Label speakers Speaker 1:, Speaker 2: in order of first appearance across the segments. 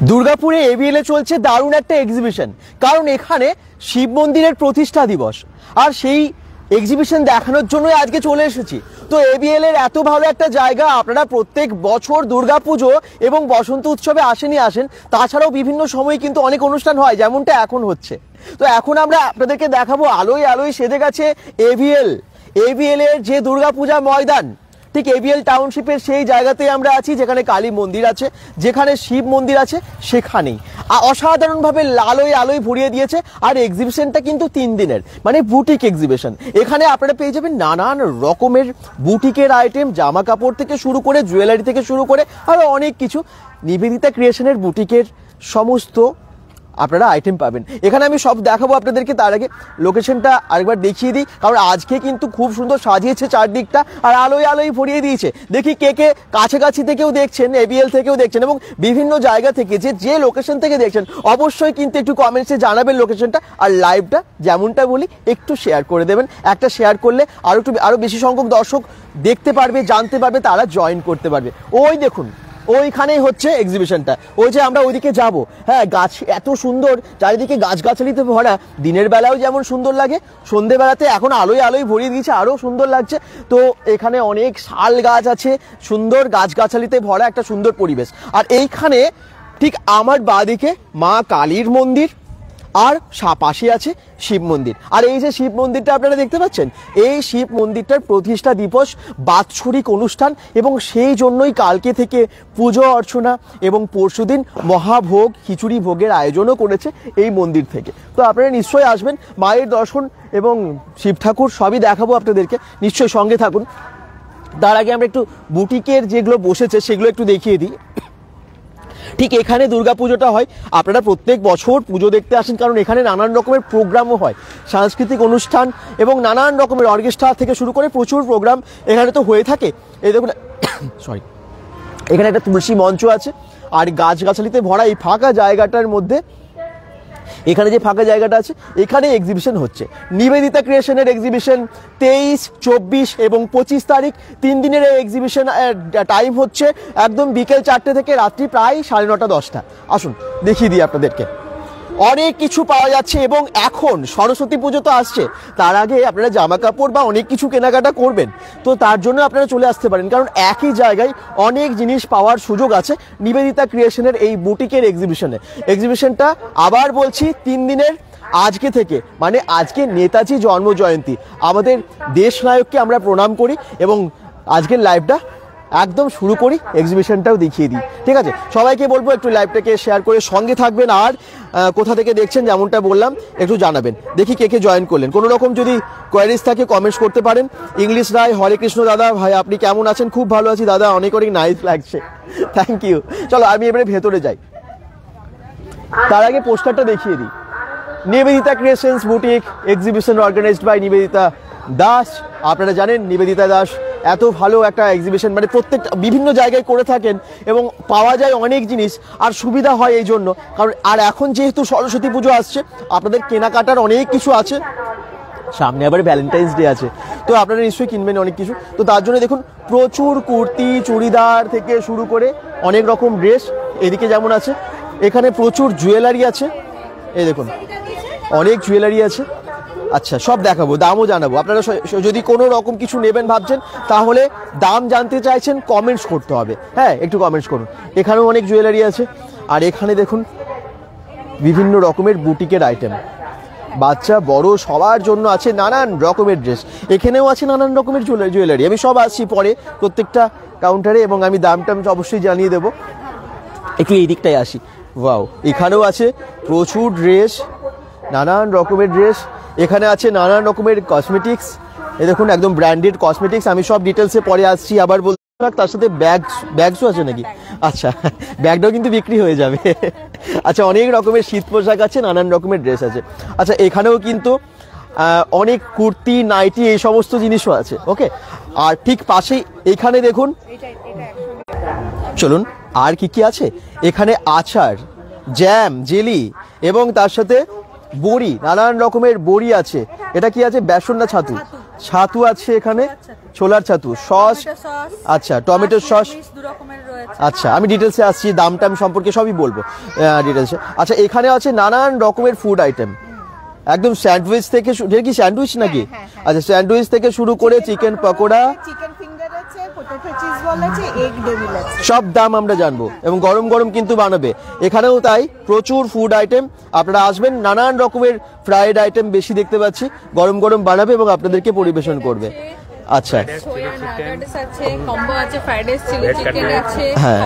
Speaker 1: দুর্গাপুরে এবিএল এ চলছে দারুণ একটা এক্সিবিশন, কারণ এখানে শিব মন্দিরের প্রতিষ্ঠা দিবস, আর সেই এক্সিবিশন দেখানোর জন্য আজকে চলে এসেছি। তো এবিএল এর এত ভালো একটা জায়গা, আপনারা প্রত্যেক বছর দুর্গাপুজো এবং বসন্ত উৎসবে আসেন, তাছাড়াও বিভিন্ন সময় কিন্তু অনেক অনুষ্ঠান হয়, যেমনটা এখন হচ্ছে। তো এখন আমরা আপনাদেরকে দেখাবো আলোয় আলোয় সেজে গেছে এবিএল এর যে দুর্গাপূজা ময়দান। ঠিক এবিএল টাউনশিপের সেই জায়গাতেই আমরা আছি, যেখানে কালী মন্দির আছে, যেখানে শিব মন্দির আছে, সেখানেই অসাধারণভাবে আলোয় আলোয় ভরিয়ে দিয়েছে। আর এক্সিবিশনটা কিন্তু 3 দিনের, মানে বুটিক এক্সিবিশন। এখানে আপনারা পেয়ে যাবেন নানান রকমের বুটিকের আইটেম, জামা কাপড় থেকে শুরু করে জুয়েলারি থেকে শুরু করে আরো অনেক কিছু। নিবেদিতা ক্রিয়েশনের বুটিকের সমস্ত আপনারা আইটেম পাবেন এখানে। আমি সব দেখাবো আপনাদেরকে, তার আগে লোকেশনটা আরেকবার দেখিয়ে দিই, কারণ আজকে কিন্তু খুব সুন্দর সাজিয়েছে চারদিকটা, আর আলোয় আলোয় ভরিয়ে দিয়েছে। দেখি কে কে কাছাকাছি থেকেও দেখছেন, এবিএল থেকেও দেখছেন, এবং বিভিন্ন জায়গা থেকে যে লোকেশন থেকে দেখছেন, অবশ্যই কিন্তু একটু কমেন্টসে জানাবেন লোকেশনটা। আর লাইভটা যেমনটা বলি একটু শেয়ার করে দেবেন, একটা শেয়ার করলে আরো বেশি সংখ্যক দর্শক দেখতে পারবে, জানতে পারবে, তারা জয়েন করতে পারবে। ওই দেখুন, ওইখানেই হচ্ছে এক্সিবিশনটা, ওই যে আমরা ওইদিকে যাব। হ্যাঁ, গাছ এত সুন্দর, চারিদিকে গাছগাছালিতে ভরা, দিনের বেলাও যেমন সুন্দর লাগে, সন্ধ্যেবেলাতে এখন আলোয় আলোয় ভরিয়ে দিয়েছে, আরও সুন্দর লাগছে। তো এখানে অনেক শাল গাছ আছে, সুন্দর গাছগাছালিতে ভরা একটা সুন্দর পরিবেশ। আর এইখানে ঠিক আমার বাঁদিকে মা কালীর মন্দির, আর পাশে আছে শিব মন্দির। আর এই যে শিব মন্দিরটা আপনারা দেখতে পাচ্ছেন, এই শিব মন্দিরটার প্রতিষ্ঠা দিবস বাৎসরিক অনুষ্ঠান, এবং সেই জন্যই কালকে থেকে পুজো অর্চনা এবং পরশুদিন মহাভোগ খিচুড়ি ভোগের আয়োজনও করেছে এই মন্দির থেকে। তো আপনারা নিশ্চয়ই আসবেন, মায়ের দর্শন এবং শিব ঠাকুর সবই দেখাবো আপনাদেরকে, নিশ্চয়ই সঙ্গে থাকুন। তার আগে আমরা একটু বুটিকের যেগুলো বসেছে সেগুলো একটু দেখিয়ে দিই। ঠিক এখানে দুর্গাপুজোটা হয়, আপনারা প্রত্যেক বছর পুজো দেখতে আসেন, কারণ এখানে নানান রকমের প্রোগ্রামও হয়, সাংস্কৃতিক অনুষ্ঠান এবং নানান রকমের অর্কেস্ট্রা থেকে শুরু করে প্রচুর প্রোগ্রাম এখানে তো হয়ে থাকে। এই দেখুন সরি, এখানে একটা তুলসী মঞ্চ আছে, আর গাছগাছালিতে ভরা এই ফাঁকা জায়গাটার মধ্যে, এখানে যে ফাঁকা জায়গাটা আছে, এখানে এক্সিবিশন হচ্ছে। নিবেদিতা ক্রিয়েশনের এক্সিবিশন 23, 24 এবং 25 তারিখ, 3 দিনের এই এক্সিবিশন। টাইম হচ্ছে একদম বিকেল 4টে থেকে রাত্রি প্রায় 9:30, 10টা। আসুন দেখিয়ে দিই আপনাদেরকে। অনেক কিছু পাওয়া যাচ্ছে, এবং এখন সরস্বতী পুজো তো আসছে, তার আগে আপনারা জামা কাপড় বা অনেক কিছু কেনাকাটা করবেন, তো তার জন্য আপনারা চলে আসতে পারেন, কারণ একই জায়গায় অনেক জিনিস পাওয়ার সুযোগ আছে নিবেদিতা ক্রিয়েশনের এই বুটিকের এক্সিবিশনে। এক্সিবিশনটা আবার বলছি 3 দিনের, আজকে থেকে, মানে আজকে নেতাজি জন্ম জয়ন্তী, আমাদের দেশ নায়ককে আমরা প্রণাম করি, এবং আজকের লাইভটা একদম শুরু করি, এক্সিবিশনটাও দেখিয়ে দিই। ঠিক আছে, সবাইকে বলবো একটু লাইভটাকে শেয়ার করে সঙ্গে থাকবেন, আর কোথা থেকে দেখছেন যেমনটা বললাম একটু জানাবেন। দেখি কে কে জয়েন করলেন, কোনো রকম যদি কোয়ারিজ থাকে কমেন্টস করতে পারেন। ইংলিশ রায়, হরে কৃষ্ণ দাদা, ভাই আপনি কেমন আছেন? খুব ভালো আছি দাদা, অনেক অনেক নাইস লাগছে, থ্যাংক ইউ। চলো আমি এবারে ভেতরে যাই, তার আগে পোস্টারটা দেখিয়ে দিই। Nivedita creations boutique exhibition organized by Nivedita Das. আপনারা জানেন নিবেদিতা দাস এত ভালো একটা এক্সিবিশন, মানে প্রত্যেকটা বিভিন্ন জায়গায় করে থাকেন, এবং পাওয়া যায় অনেক জিনিস, আর সুবিধা হয় এই জন্য, কারণ আর এখন যেহেতু সরস্বতী পুজো আসছে, আপনাদের কেনাকাটার অনেক কিছু আছে, সামনে আবার ভ্যালেন্টাইন্স ডে আছে, তো আপনারা নিশ্চয়ই কিনবেন অনেক কিছু। তো তার জন্য দেখুন প্রচুর কুর্তি, চুড়িদার থেকে শুরু করে অনেক রকম ড্রেস এদিকে যেমন আছে, এখানে প্রচুর জুয়েলারি আছে, এই দেখুন অনেক জুয়েলারি আছে। আচ্ছা, সব দেখাবো, দামও জানাবো। আপনারা যদি কোনো রকম কিছু নেবেন ভাবছেন, তাহলে দাম জানতে চাইছেন, কমেন্টস করতে হবে। হ্যাঁ, একটু কমেন্টস করুন। এখানেও অনেক জুয়েলারি আছে, আর এখানে দেখুন বিভিন্ন রকমের বুটিকের আইটেম, বাচ্চা বড় সবার জন্য আছে নানান রকমের ড্রেস। এখানেও আছে নানান রকমের জুয়েলারি। আমি সব আসছি পরে প্রত্যেকটা কাউন্টারে, এবং আমি দামটা অবশ্যই জানিয়ে দেবো। একটু এই দিকটায় আসি। ওয়াও, এখানেও আছে প্রচুর ড্রেস, নানান রকমের ড্রেস। এখানে আছে নানান রকমের কসমেটিক্স, এ দেখুন একদম ব্র্যান্ডেড কসমেটিক্স। আমি সব ডিটেলসে পরে আসছি, আবার বলতে তার সাথে ব্যাগসও আছে নাকি? আচ্ছা, ব্যাগটাও কিন্তু বিক্রি হয়ে যাবে। আচ্ছা, অনেক রকমের শীত পোশাক আছে, নানান রকমের ড্রেস আছে। আচ্ছা, এখানেও কিন্তু অনেক কুর্তি, নাইটি, এই সমস্ত জিনিসও আছে। ওকে, আর ঠিক পাশেই এখানে দেখুন, চলুন আর কি কি আছে এখানে। আচার, জ্যাম, জেলি, এবং তার সাথে বড়ি, নানান রকমের বড়ি আছে। এটা কি আছে, বেসন না ছাতু? ছাতু আছে এখানে, ছোলার ছাতু, সস, আচ্ছা টমেটো সস, আচ্ছা আমি ডিটেলসে আসছি, দাম টাম সম্পর্কে সবই বলবো ডিটেলসে। আচ্ছা এখানে আছে নানান রকমের ফুড আইটেম, একদম স্যান্ডউইচ থেকে, এটা কি স্যান্ডউইচ নাকি? আচ্ছা স্যান্ডউইচ থেকে শুরু করে চিকেন পকোড়া, সব দাম আমরা জানবো এবং গরম গরম কিন্তু বানাবে এখানেও তাই, প্রচুর ফুড আইটেম। আপনারা আসবেন, নানান রকমের ফ্রাইড আইটেম বেশি দেখতে পাচ্ছি, গরম গরম বানাবে এবং আপনাদেরকে পরিবেশন করবে। আচ্ছা হ্যাঁ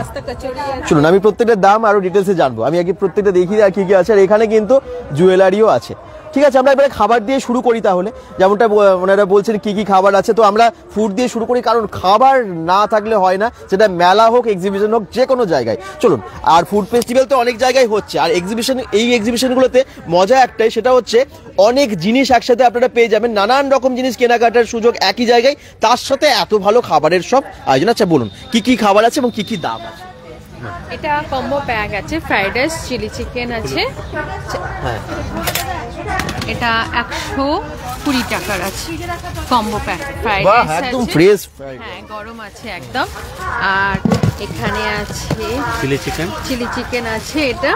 Speaker 1: শুনুন, আমি প্রত্যেকটা দাম আরো ডিটেলসে জানবো, আমি আগে প্রত্যেকটা দেখি আর কি কি আছে। আর এখানে কিন্তু জুয়েলারিও আছে। ঠিক আছে, আমরা এবারে খাবার দিয়ে শুরু করি তাহলে, যেমনটা ওনারা বলছেন কি কি খাবার আছে, তো আমরা ফুড দিয়ে শুরু করি, কারণ খাবার না থাকলে হয় না, সেটা মেলা হোক, এক্সিবিশন হোক, যে কোনো জায়গায়। চলুন, আর ফুড ফেস্টিভ্যাল তো অনেক জায়গায় হচ্ছে, আর এই এক্সিবিশনগুলোতে মজা একটাই, সেটা হচ্ছে অনেক জিনিস একসাথে আপনারা পেয়ে যাবেন, নানান রকম জিনিস কেনাকাটার সুযোগ একই জায়গায়, তার সাথে এত ভালো খাবারের সব আয়োজন। আচ্ছা বলুন কি কি খাবার আছে এবং কি কি দাম আছে?
Speaker 2: এটা কম্বো প্যাক আছে, ফ্রাইড রাইস, চিলি চিকেন আছে,
Speaker 1: হ্যাঁ
Speaker 2: এটা 120 টাকার আছে কম্বো প্যাক। ফ্রাইড রাইস
Speaker 1: একদম ফ্রেশ,
Speaker 2: হ্যাঁ গরম আছে একদম। আর এখানে আছে চিলি চিকেন আছে, এটা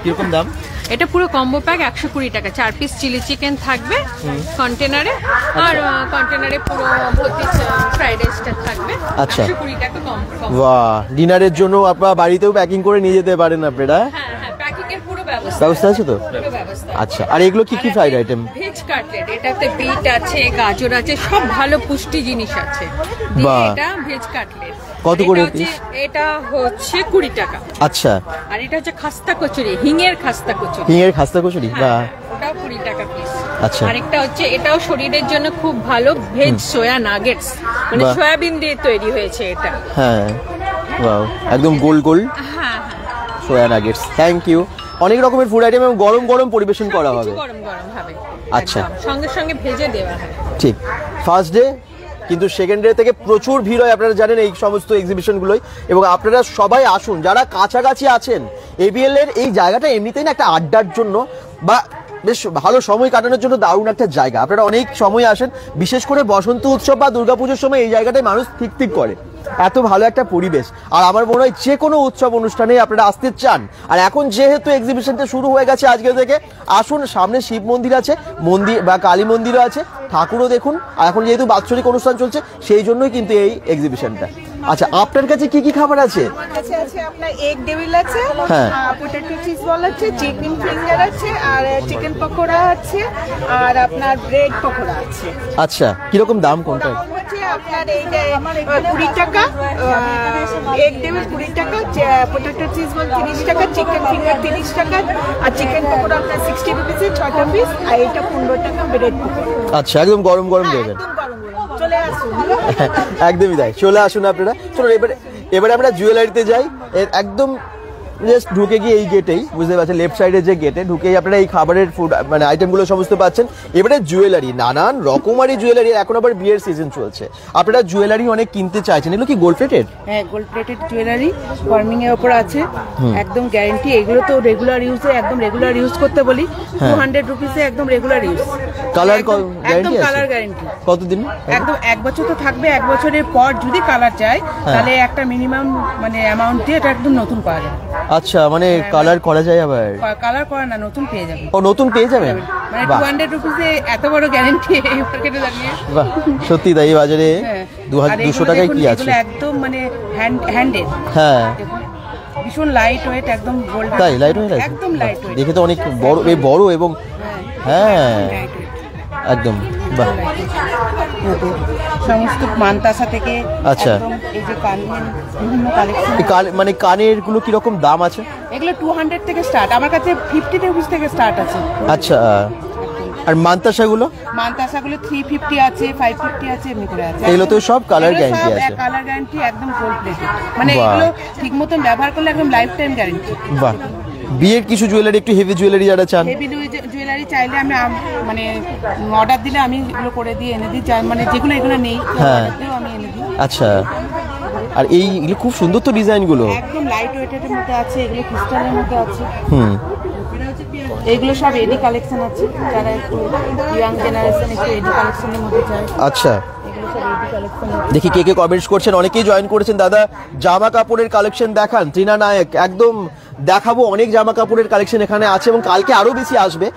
Speaker 1: কিরকম দাম?
Speaker 2: এটা পুরো কম্বো প্যাক 120 টাকা, 4 পিস চিলি চিকেন থাকবে কন্টেনারে, আর কন্টেনারে পুরো ভর্তি ফ্রাইড রাইসটা থাকবে।
Speaker 1: আচ্ছা
Speaker 2: 120 টাকা কম্বো।
Speaker 1: বাহ, ডিনারের জন্য আপনারা বাড়িতেও প্যাকিং করে নিয়ে যেতে পারেন আপনারা।
Speaker 2: হ্যাঁ হ্যাঁ, প্যাকিং এর পুরো ব্যবস্থা
Speaker 1: আছে তো?
Speaker 2: পুরো ব্যবস্থা।
Speaker 1: আচ্ছা, আর এগুলো কি কি ফ্রাইড আইটেম?
Speaker 2: ভেজ কাটলেট, এটাতে বিট আছে, গাজর আছে, সব ভালো পুষ্টি জিনিস আছে। এটা ভেজ কাটলেট।
Speaker 1: কত করে পিস?
Speaker 2: এটা হচ্ছে 20 টাকা।
Speaker 1: আচ্ছা,
Speaker 2: আর এটা হচ্ছে খাস্তা কচুরি, হিঙের খাস্তা কচুরি।
Speaker 1: হিঙের খাস্তা কচুরি, বাহ,
Speaker 2: ওটাও 20 টাকা পিস।
Speaker 1: আচ্ছা,
Speaker 2: আরেকটা হচ্ছে, এটাও শরীরের জন্য খুব ভালো, ভেজ সোয়া নাগেটস, মানে সয়াবিন দিয়ে তৈরি হয়েছে এটা।
Speaker 1: হ্যাঁ ওয়াও, একদম গোল গোল।
Speaker 2: হ্যাঁ
Speaker 1: সোয়া নাগেটস, থ্যাংক ইউ। অনেক রকমের ফুড আইটেম এবং গরম গরম পরিবেশন করা হবে।
Speaker 2: গরম গরম হবে,
Speaker 1: আচ্ছা,
Speaker 2: সঙ্গে সঙ্গে ভেজে দেওয়া হবে।
Speaker 1: ঠিক, ফার্স্ট ডে কিন্তু সেকেন্ড ডে থেকে প্রচুর ভিড় হয়, আপনারা জানেন এই সমস্ত এক্সিবিশনগুলোই, এবং আপনারা সবাই আসুন যারা কাছাকাছি আছেন। এবিএল এর এই জায়গাটা এমনিতেই না একটা আড্ডার জন্য বা বেশ ভালো সময় কাটানোর জন্য দারুণ একটা জায়গা। আপনারা অনেক সময় আসেন, বিশেষ করে বসন্ত উৎসব বা দুর্গাপুজোর সময় এই জায়গাটায় মানুষ ঠিক করে, এত ভালো একটা পরিবেশ। আর আমার মনে হয় যে কোনো উৎসব অনুষ্ঠানে আপনারা আসতে চান। আর এখন যেহেতু এক্সিবিশনটা শুরু হয়ে গেছে আজকে থেকে, আসুন, সামনে শিব মন্দির আছে, মন্দির বা কালী মন্দিরও আছে, ঠাকুরও দেখুন। আর এখন যেহেতু বাৎসরিক অনুষ্ঠান চলছে, সেই জন্যই কিন্তু এই এক্সিবিশনটা। আচ্ছা, আপনার কাছে কি কি খাবার আছে?
Speaker 3: আমার কাছে আছে আপনার এগ ডেভিল আছে,
Speaker 1: হ্যাঁ,
Speaker 3: পটেটো চিজ বল আছে, চিকেন ফিঙ্গার আছে, আর চিকেন পকোড়া আছে, আর আপনার ব্রেড পকোড়া আছে।
Speaker 1: আচ্ছা, কিরকম দাম কোনটা?
Speaker 3: আপনার এইটা 20 টাকা, এগ ডেভিল 20 টাকা, পটেটো চিজ বল 30 টাকা, চিকেন ফিঙ্গার 30 টাকা, আর চিকেন পকোড়া আপনার 60 রুপিসে 6টা পিস, আর এটা 15 টাকা ব্রেড পকোড়া।
Speaker 1: আচ্ছা, একদম গরম গরম দেবেন।
Speaker 3: চলে আসুন।
Speaker 1: একদমই তাই, চলে আসুন আপনারা। চলো এবারে আমরা জুয়েলারিতে যাই। একদম জাস্ট ঢুকে গিয়ে এই গেটেই, বুঝতে পারছেন, লেফট সাইডে যে গেটে ঢুকেই আপনারা এই খাবারের ফুড মানে আইটেমগুলো সমস্ত পাচ্ছেন। এবারে জুয়েলারি, নানান রকমারি জুয়েলারি, এখন আবার বিয়ের সিজন চলছে, আপনারা জুয়েলারি অনেক কিনতে চাইছেন। এগুলো কি গোল্ড প্লেটেড?
Speaker 3: হ্যাঁ, গোল্ড প্লেটেড জুয়েলারি, ফর্মিং এর উপর আছে, একদম গ্যারান্টি। এগুলো তো রেগুলার ইউজে, একদম রেগুলার ইউজ করতে বলি, 200 রুপিসে একদম রেগুলার ইউজ।
Speaker 1: কালার
Speaker 3: একদম কালার গ্যারান্টি।
Speaker 1: কতদিন?
Speaker 3: একদম 1 বছর তো থাকবে। 1 বছরের পর যদি কালার চাই, তাহলে একটা মিনিমাম মানে অ্যামাউন্ট দিয়ে এটা একদম নতুন পাওয়া যাবে।
Speaker 1: আচ্ছা, মানে কালার করা যায়? আবার
Speaker 3: কালার করা না, নতুন পেয়ে যাবেন।
Speaker 1: ও, নতুন পেয়ে যাবেন,
Speaker 3: মানে 200 রুপিসে এত বড় গ্যারান্টি এই মার্কেটে দাঁড়িয়ে।
Speaker 1: বাহ, সত্যি তাই, এই বাজারে 200 টাকায় কি আছে?
Speaker 3: একদম মানে হ্যান্ডেড।
Speaker 1: হ্যাঁ,
Speaker 3: ভীষণ লাইট ওয়েট, একদম গোল্ড।
Speaker 1: তাই লাইট ওয়েট আছে?
Speaker 3: একদম লাইট ওয়েট,
Speaker 1: দেখে তো অনেক বড়, এই বড় এবং হ্যাঁ একদম। বাহ,
Speaker 3: সমস্ত মানতাসা থেকে।
Speaker 1: আচ্ছা,
Speaker 3: এই যে কানের বিভিন্ন কালেকশন,
Speaker 1: মানে কানের গুলো কি রকম দাম আছে?
Speaker 3: এগুলো 200 থেকে স্টার্ট, আমার কাছে 50 রুপিস থেকে স্টার্ট আছে।
Speaker 1: আচ্ছা, আর মানতাসা গুলো?
Speaker 3: মানতাসা গুলো 350 আছে, 550 আছে, এমনি করে আছে।
Speaker 1: এগুলো তো সব কালার গ্যারান্টি আছে?
Speaker 3: কালার গ্যারান্টি, একদম গোল্ড প্লেটেড, মানে এগুলো ঠিক মতন ব্যবহার করলে একদম লাইফ টাইম গ্যারান্টি।
Speaker 1: বাহ, বিয়ের কিছু জুয়েলারি, একটু হেভি জুয়েলারি যারা চান,
Speaker 3: হেভি জুয়েলারি চাইলে আমি মানে অর্ডার দিলে আমি এগুলো করে দিয়ে এনে দিই, মানে যেগুলো এগুলো নেই আমি এনে দিই।
Speaker 1: আচ্ছা, আর এইগুলো খুব সুন্দর তো ডিজাইনগুলো।
Speaker 3: একদম লাইট ওয়েটের মধ্যে আছে, এগুলো ক্রিস্টালের মধ্যে আছে।
Speaker 1: হুম,
Speaker 3: এগুলো সব এডি কালেকশন আছে, যারা একটু ইয়াং জেনারেশন একটু এডি কালেকশনের মধ্যে যায়।
Speaker 1: আচ্ছা,
Speaker 3: এগুলো সব এডি কালেকশন।
Speaker 1: দেখি কে কে কমেন্টস করছেন, অনেকেই জয়েন করেছেন। দাদা জামা কাপড়ের কালেকশন দেখান, ত্রিনা নায়ক। একদম দেখাবো, অনেক জামা কাপড়ের কালেকশন এখানে আছে এবং কালকে আরো বেশি আসবে।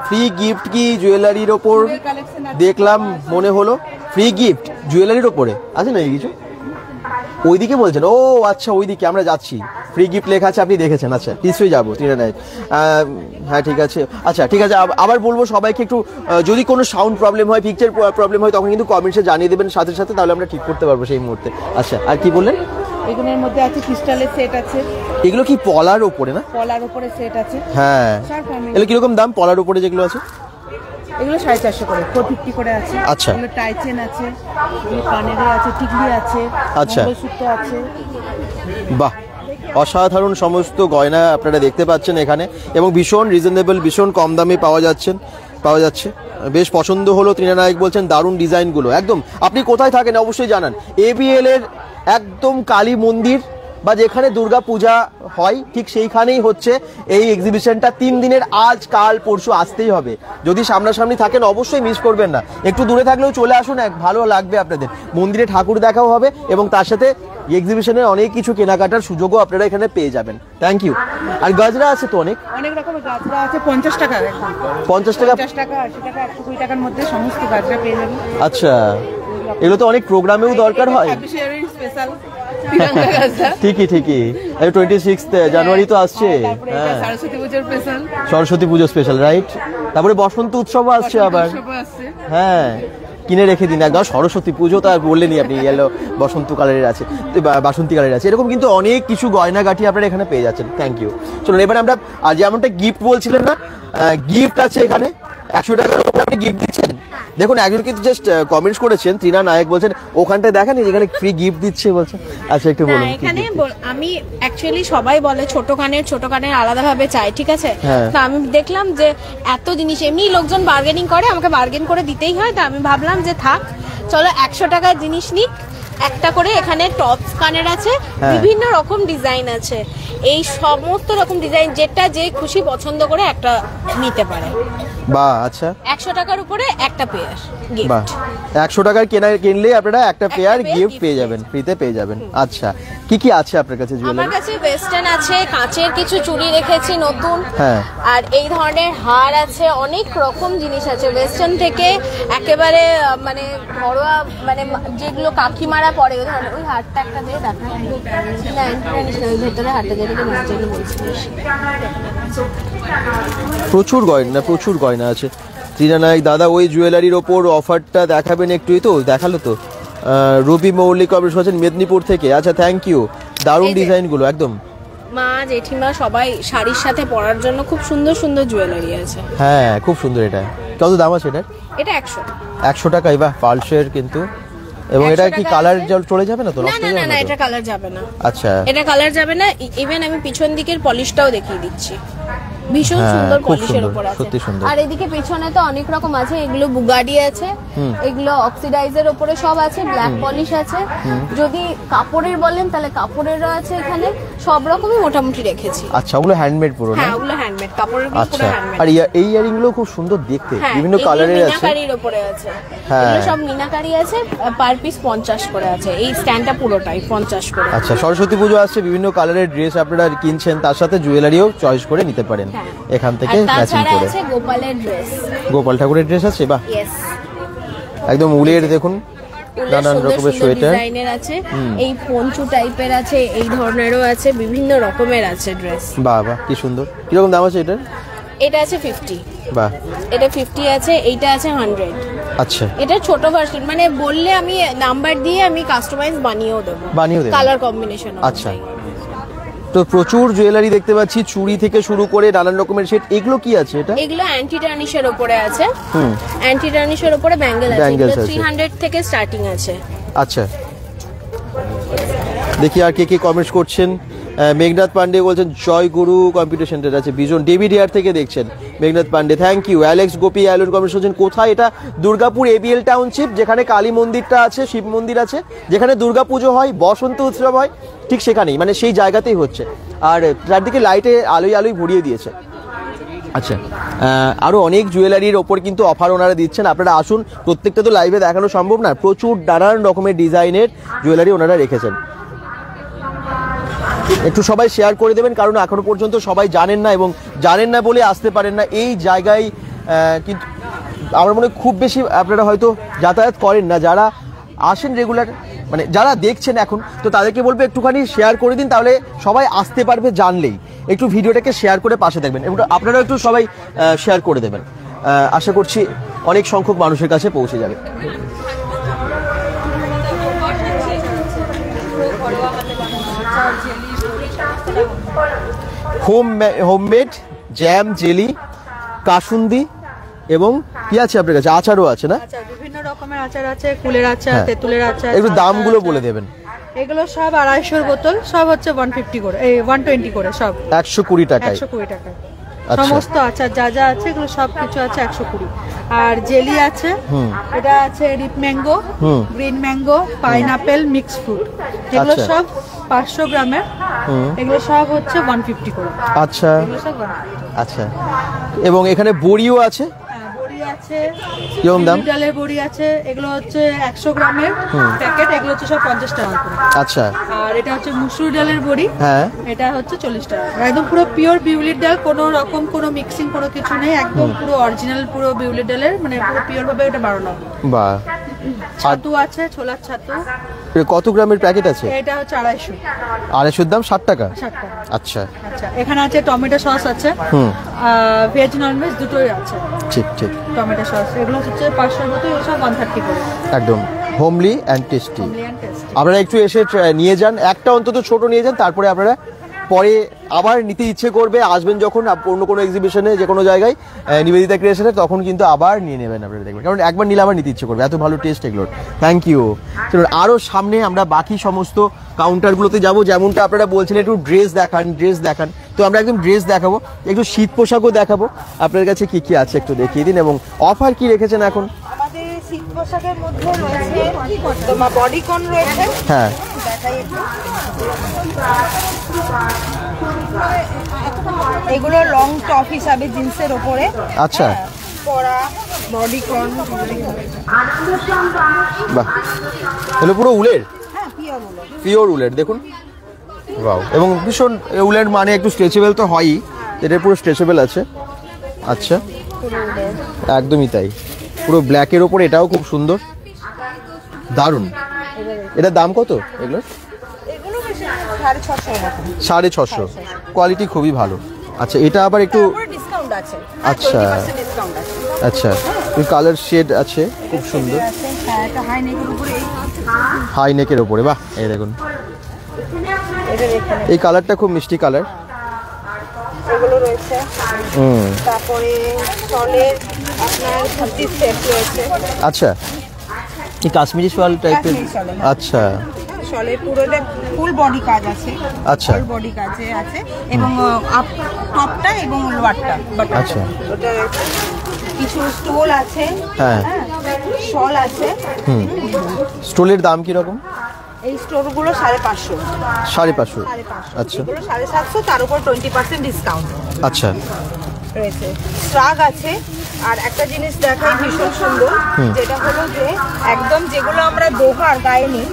Speaker 1: ফ্রি গিফট কি জুয়েলারির ওপর দেখলাম মনে হলো, ফ্রি গিফট জুয়েলারির ওপরে আছে না কিছু? ওইদিকে বলছেন? ও আচ্ছা, ওইদিকে আমরা যাচ্ছি। ফ্রি গিফট লেখা আছে, আপনি দেখেছেন? আচ্ছা, নিশ্চয়ই যাবো ত্রিনা নায়ক। হ্যাঁ ঠিক আছে, আচ্ছা ঠিক আছে। আবার বলবো সবাইকে একটু যদি কোনো সাউন্ড প্রবলেম হয়, পিকচার প্রবলেম হয়, তখন কিন্তু কমেন্টসে জানিয়ে দেবেন সাথে সাথে, তাহলে আমরা ঠিক করতে পারবো সেই মুহূর্তে। আচ্ছা, আর কি বললেন?
Speaker 3: এগুলোর মধ্যে আছে ক্রিস্টালের সেট আছে।
Speaker 1: এগুলো কি পলার ওপরে না?
Speaker 3: পলার উপরে সেট আছে।
Speaker 1: হ্যাঁ, এগুলো কিরকম দাম পলার উপরে যেগুলো আছে?
Speaker 3: এগুলো 450 করে, 450 করে আছে।
Speaker 1: আচ্ছা।
Speaker 3: এগুলো টাই চেন আছে, এগুলো কানেরে আছে, টিকলি আছে,
Speaker 1: আচ্ছা।
Speaker 3: মঙ্গলসূত্র আছে।
Speaker 1: বাহ, অসাধারণ সমস্ত গয়না আপনারা দেখতে পাচ্ছেন এখানে, এবং ভীষণ রিজনেবল, ভীষণ কম দামে পাওয়া যাচ্ছে। বেশ পছন্দ হলো। ত্রিনা নায়ক বলছেন দারুণ ডিজাইনগুলো। একদম, আপনি কোথায় থাকেন অবশ্যই জানান। ABL এর একদম কালী মন্দির বা যেখানে দুর্গা পূজা হয় ঠিক সেইখানেই হচ্ছে এই এক্সিবিশনটা। 3 দিনের, আজ কাল পরশু আসতেই হবে। যদি সামনাসামনি থাকেন অবশ্যই মিস করবেন না। একটু দূরে থাকলেও চলে আসুন, ভালো লাগবে আপনাদের। মন্দিরে ঠাকুর দেখাও হবে এবং তার সাথে এক্সিবিশনের অনেক কিছু কেনাকাটার সুযোগও আপনারা এখানে পেয়ে যাবেন। Thank you. আর গজরা আছে তো অনেক
Speaker 3: রকমের গাজরা আছে। 50 টাকা,
Speaker 1: 50 টাকা,
Speaker 3: 50 টাকা, 80 টাকা, 120 টাকার মধ্যে সমস্ত গাজরা পেয়ে যাবেন।
Speaker 1: আচ্ছা, এগুলো তো অনেক প্রোগ্রামেও দরকার হয়।
Speaker 3: স্পেশাল
Speaker 1: ঠিকই 26 জানুয়ারি তো আসছে। হ্যাঁ,
Speaker 3: সরস্বতী পুজোর স্পেশাল,
Speaker 1: সরস্বতী পুজো স্পেশাল, রাইট। তারপরে বসন্ত উৎসবও আসছে আবার। হ্যাঁ, কিনে রেখে দিন একদম। সরস্বতী পুজো তো আর বললেনি আপনি, ইয়েলো বসন্ত কালারের আছে, বাসন্তী কালারের আছে, এরকম কিন্তু অনেক কিছু গয়নাগাটি আপনারা এখানে পেয়ে যাচ্ছেন। Thank you. চলুন এবার আমরা, আর যেমনটা গিফট বলছিলেন না, গিফট আছে এখানে 100 টাকার উপরে আপনি গিফট দিচ্ছেন। দেখুন একজন কিন্তু জাস্ট কমেন্টস করেছেন, ত্রিনা নায়ক বলছেন ওখানটায় দেখেন এখানে ফ্রি গিফট দিচ্ছে বলছেন। আচ্ছা, একটু বলুন।
Speaker 4: এখানে আমি অ্যাকচুয়ালি সবাই বলে ছোট কানের আলাদাভাবে চাই, ঠিক আছে? তো আমি দেখলাম যে এত জিনিস এমনি লোকজন বার্গেনিং করে, আমাকে বার্গেন করে দিতেই হয়, তো আমি ভাবলাম যে থাক, চলো 100 টাকার জিনিস নিক একটা করে। এখানে টপস কানের আছে, বিভিন্ন রকম ডিজাইন আছে, এই সমস্ত রকম ডিজাইন যেটা যে খুশি পছন্দ করে একটা নিতে পারে।
Speaker 1: বাহ, আচ্ছা,
Speaker 4: 100 টাকার উপরে একটা পেয়ার গিফট।
Speaker 1: বাহ, 100 টাকার কিনলে আপনারা একটা পেয়ার গিফট পেয়ে যাবেন, ফ্রিতে পেয়ে যাবেন। আচ্ছা, কি আছে আপনার কাছে জুয়েলারি?
Speaker 4: আমার কাছে ওয়েস্টার্ন আছে, কাঁচের কিছু চুড়ি রেখেছি নতুন,
Speaker 1: হ্যাঁ,
Speaker 4: আর এই ধরনের হার আছে, অনেক রকম জিনিস আছে ওয়েস্টার্ন থেকে একেবারে মানে ঘরোয়া, মানে যেগুলো কাকিমারা পরে ওই ধরনের। ওই হারটা একটা দিয়ে দেখা, ভেতরে হারটা যেটাকে মিস্টেলি বলছিলিস।
Speaker 1: প্রচুর গয়না আছে। ত্রিনা নায়ক দাদা ওই জুয়েলারির ওপর অফারটা দেখাবেন একটু? তো দেখালো তো। রবি মৌলিক কমেন্টস করেছেন মেদিনীপুর থেকে। আচ্ছা, থ্যাংক ইউ। দারুণ ডিজাইনগুলো একদম।
Speaker 4: মা জেঠিমা সবাই শাড়ির সাথে পরার জন্য খুব সুন্দর সুন্দর জুয়েলারি আছে।
Speaker 1: হ্যাঁ, খুব সুন্দর। এটা কত দাম আছে এটার?
Speaker 4: এটা 100
Speaker 1: টাকাই। বাহ, পালসের কিন্তু। এবং এটা কি কালার চলে যাবে না তো?
Speaker 4: না না না, এটা কালার যাবে না।
Speaker 1: আচ্ছা,
Speaker 4: এটা কালার যাবে না। ইভেন আমি পিছন দিকের পলিশটাও দেখিয়ে দিচ্ছি, ভীষণ সুন্দর পলিশের উপর আছে। আর এদিকে পেছনে তো অনেক রকম আছে, এগুলো বুগাডি আছে, এগুলো অক্সিডাইজের উপরে সব আছে, ব্ল্যাক পলিশ আছে। যদি কাপড়ের বলেন তাহলে কাপড়েরও আছে, এখানে সব রকমই মোটামুটি রেখেছি।
Speaker 1: আচ্ছা, ওগুলো হ্যান্ডমেড পুরো?
Speaker 4: হ্যাঁ, ওগুলো হ্যান্ডমেড, কাপড়ের পুরো হ্যান্ডমেড।
Speaker 1: আর এই ইয়ারিং গুলো খুব সুন্দর দেখতে, বিভিন্ন কালারের আছে,
Speaker 4: মিনাকারির উপরে আছে। এগুলো সব মিনাকারি আছে, পার পিস 50 করে আছে। এই স্ট্যান্ডটা পুরোটাই 50 করে।
Speaker 1: আচ্ছা, সরস্বতী পুজো আসছে, বিভিন্ন কালারের ড্রেস আপনারা কিনছেন, তার সাথে জুয়েলারিও চয়েস করে নিতে পারেন এখান থেকে ম্যাচিং করে।
Speaker 4: আছে গোপালের ড্রেস,
Speaker 1: গোপাল ঠাকুরের ড্রেস আছে। বাহ, একদম উলের, দেখুন নানান রকমের সোয়েটার
Speaker 4: ডিজাইনের আছে, এই পঞ্চু টাইপের আছে, এই ধরনেরও আছে, বিভিন্ন রকমের আছে ড্রেস।
Speaker 1: বাহ বাহ, কি সুন্দর। কিরকম দাম আছে এটার?
Speaker 4: এটা আছে 50।
Speaker 1: বাহ,
Speaker 4: এটা 50 আছে, এইটা আছে 100।
Speaker 1: আচ্ছা,
Speaker 4: এটা ছোট ভার্সন, মানে বললে আমি নাম্বার দিয়ে আমি কাস্টমাইজ বানিয়েও দেবো, কালার কম্বিনেশন।
Speaker 1: আচ্ছা, তো প্রচুর জুয়েলারি দেখতে পাচ্ছি, চুড়ি থেকে শুরু করে নানান রকমের সেট। এগুলো কি আছে এটা?
Speaker 4: এগুলো অ্যান্টি টার্নিশের উপরে আছে। অ্যান্টি টার্নিশের উপরে ব্যাঙ্গেল আছে, 300 থেকে স্টার্টিং আছে।
Speaker 1: আচ্ছা, দেখি আর কে কমেন্টস করছেন। মেঘনাথ পান্ডে বলছেন জয় গুরু কম্পিউটার সেন্টার আছে বিজন ডেভিডিয়ার থেকে দেখছেন Meghnath Pandey, thank you. Alex Gopi অ্যালুর কমেন্ট করছেন কোথায়, এটা দুর্গাপুর ABL টাউনশিপ, যেখানে কালী মন্দিরটা আছে, শিব মন্দির আছে, যেখানে দুর্গাপুজো হয়, বসন্ত উৎসব হয়, ঠিক সেখানেই, মানে সেই জায়গাতেই হচ্ছে। আর চারদিকে লাইটে আলোয় আলোয় ভরিয়ে দিয়েছে। আচ্ছা, আরও অনেক জুয়েলারির ওপর কিন্তু অফার ওনারা দিচ্ছেন, আপনারা আসুন। প্রত্যেকটা তো লাইভে দেখানো সম্ভব না, প্রচুর নানান রকমের ডিজাইনের জুয়েলারি ওনারা রেখেছেন। একটু সবাই শেয়ার করে দেবেন, কারণ এখনো পর্যন্ত সবাই জানেন না, এবং জানেন না বলে আসতে পারেন না এই জায়গায়। কিন্তু আমার মনে হয় খুব বেশি আপনারা হয়তো যাতায়াত করেন না, যারা আসেন রেগুলার, মানে যারা দেখছেন এখন, তো তাদেরকে বলবো একটুখানি শেয়ার করে দিন, তাহলে সবাই আসতে পারবে জানলেই। একটু ভিডিওটাকে শেয়ার করে পাশে দেখবেন, এবং আপনারাও একটু সবাই শেয়ার করে দেবেন। আশা করছি অনেক সংখ্যক মানুষের কাছে পৌঁছে যাবে। হোমমেড জ্যাম, জেলি, কাসুন্দি এবং কি আছে আপনার কাছে? আচারও আছে না?
Speaker 5: বিভিন্ন রকমের আচার আছে, কুলের আচার, তেঁতুলের আচার।
Speaker 1: একটু দামগুলো বলে দেবেন।
Speaker 5: এগুলো সব 250 বোতল, সব হচ্ছে 150 করে, 120 করে, সব
Speaker 1: 120 টাকায়।
Speaker 5: 120 টাকা সমস্ত আচার যা যা আছে এগুলো সব কিছু আছে 120। আর জেলি আছে, এটা আছে ripe mango, green mango, pineapple, mix fruit, এগুলো সব 500 গ্রামের, এগুলো সব হচ্ছে 150 করে।
Speaker 1: আচ্ছা
Speaker 5: এগুলো সব 150।
Speaker 1: আচ্ছা, এবং এখানে বড়িও আছে,
Speaker 5: বড়ি আছে,
Speaker 1: কিরকম দাম?
Speaker 5: ডালের বড়ি আছে, এগুলো হচ্ছে 100 গ্রামের প্যাকেট, এগুলো হচ্ছে সব 50 টাকা করে।
Speaker 1: আচ্ছা,
Speaker 5: আর এটা হচ্ছে মুসুর ডালের বড়ি,
Speaker 1: হ্যাঁ,
Speaker 5: এটা হচ্ছে 40 টাকা। একদম পুরো পিওর বিউলির ডাল, কোনো রকম কোনো মিক্সিং কোনো কিছু নেই, একদম পুরো অরিজিনাল পুরো বিউলির ডালের, মানে পুরো পিওর ভাবে এটা বানানো।
Speaker 1: বাহ।
Speaker 5: ছাতু আছে, ছোলার ছাতু।
Speaker 1: কত গ্রামের প্যাকেট আছে?
Speaker 5: এটা হচ্ছে 250।
Speaker 1: 250 দাম 60 টাকা?
Speaker 5: 60 টাকা।
Speaker 1: আচ্ছা
Speaker 5: আচ্ছা, এখানে আছে টমেটো সস আছে, ভেজ নন ভেজ দুটোই আছে।
Speaker 1: ঠিক ঠিক।
Speaker 5: টমেটো সস এগুলো হচ্ছে 500 মতো, এগুলো সব 130 করে।
Speaker 1: একদম হোমলি অ্যান্ড টেস্টি। আপনারা একটু এসে নিয়ে যান, একটা অন্তত ছোট নিয়ে যান, তারপরে আপনারা পরে আবার নিতে ইচ্ছে করবে, আসবেন যখন অন্য কোনো এক্সিবিশনে, যে কোনো জায়গায়, নিবেদিতা ক্রিয়েশনে, তখন কিন্তু আবার নিয়ে নেবেন, আপনারা দেখবেন, কারণ একবার নিলে আবার নিতে ইচ্ছে করবে, এত ভালো টেস্ট এগুলোর। Thank you. চলুন আরও সামনে আমরা বাকি সমস্ত কাউন্টারগুলোতে যাব, যেমনটা আপনারা বলছিলেন একটু ড্রেস দেখান, তো আমরা একদম ড্রেস দেখাবো, একটু শীত পোশাকও দেখাবো। আপনার কাছে কি কি আছে একটু দেখিয়ে দিন, এবং অফার কি রেখেছেন এখন?
Speaker 3: আমাদের শীত পোশাকের মধ্যে রয়েছে তোমার বডিকন রয়েছে,
Speaker 1: হ্যাঁ,
Speaker 3: দেখাই একটু। এগুলো লং টপ হিসাবে জিন্সের ওপরে।
Speaker 1: আচ্ছা,
Speaker 3: পরা বডিকন।
Speaker 1: বাহ, এগুলো পুরো উলের?
Speaker 3: হ্যাঁ,
Speaker 1: পিওর উলের, দেখুন। ওয়াও, এবং ভীষণ উলের মানে একটু স্ট্রেচেবল তো হয়ই, এটা পুরো স্ট্রেচেবল আছে। আচ্ছা, একদমই তাই, পুরো ব্ল্যাকের ওপর, এটাও খুব সুন্দর, দারুণ। এটার দাম কত এগুলো? 650। কোয়ালিটি খুবই ভালো। আচ্ছা, এটা আবার একটু
Speaker 3: ডিসকাউন্ট আছে।
Speaker 1: আচ্ছা
Speaker 3: 20% ডিসকাউন্ট আছে।
Speaker 1: আচ্ছা, কালার শেড আছে খুব সুন্দর,
Speaker 3: হ্যাঁ, এটা হাই নেকের উপরে,
Speaker 1: হাই নেকের ওপরে। বাহ, এই দেখুন, এই কালারটা খুব মিষ্টি কালার।
Speaker 3: এগুলো রয়েছে। তারপরে শলের আপনার কুর্তি সেট রয়েছে।
Speaker 1: আচ্ছা, এই কাশ্মীরি শাল টাইপের? আচ্ছা,
Speaker 3: শলের পুরোটা ফুল বডি কাজ আছে।
Speaker 1: আচ্ছা,
Speaker 3: ফুল বডি কাজে আছে, এবং আপ টপটা এবং লোয়ারটা।
Speaker 1: আচ্ছা,
Speaker 3: ওটা কিছু স্টোল আছে,
Speaker 1: হ্যাঁ,
Speaker 3: শল আছে।
Speaker 1: স্টোলের দাম কি রকম?
Speaker 3: এই স্টোরগুলো 550।
Speaker 1: 550? আচ্ছা,
Speaker 3: 750, তার উপর 20% ডিসকাউন্ট
Speaker 1: আচ্ছা
Speaker 3: রয়েছে। স্ট্রাগ আছে। আর একটা জিনিস দেখাই ভীষণ সুন্দর, যেটা হলো যে একদম যেগুলো আমরা দোহার গায়ে নিই,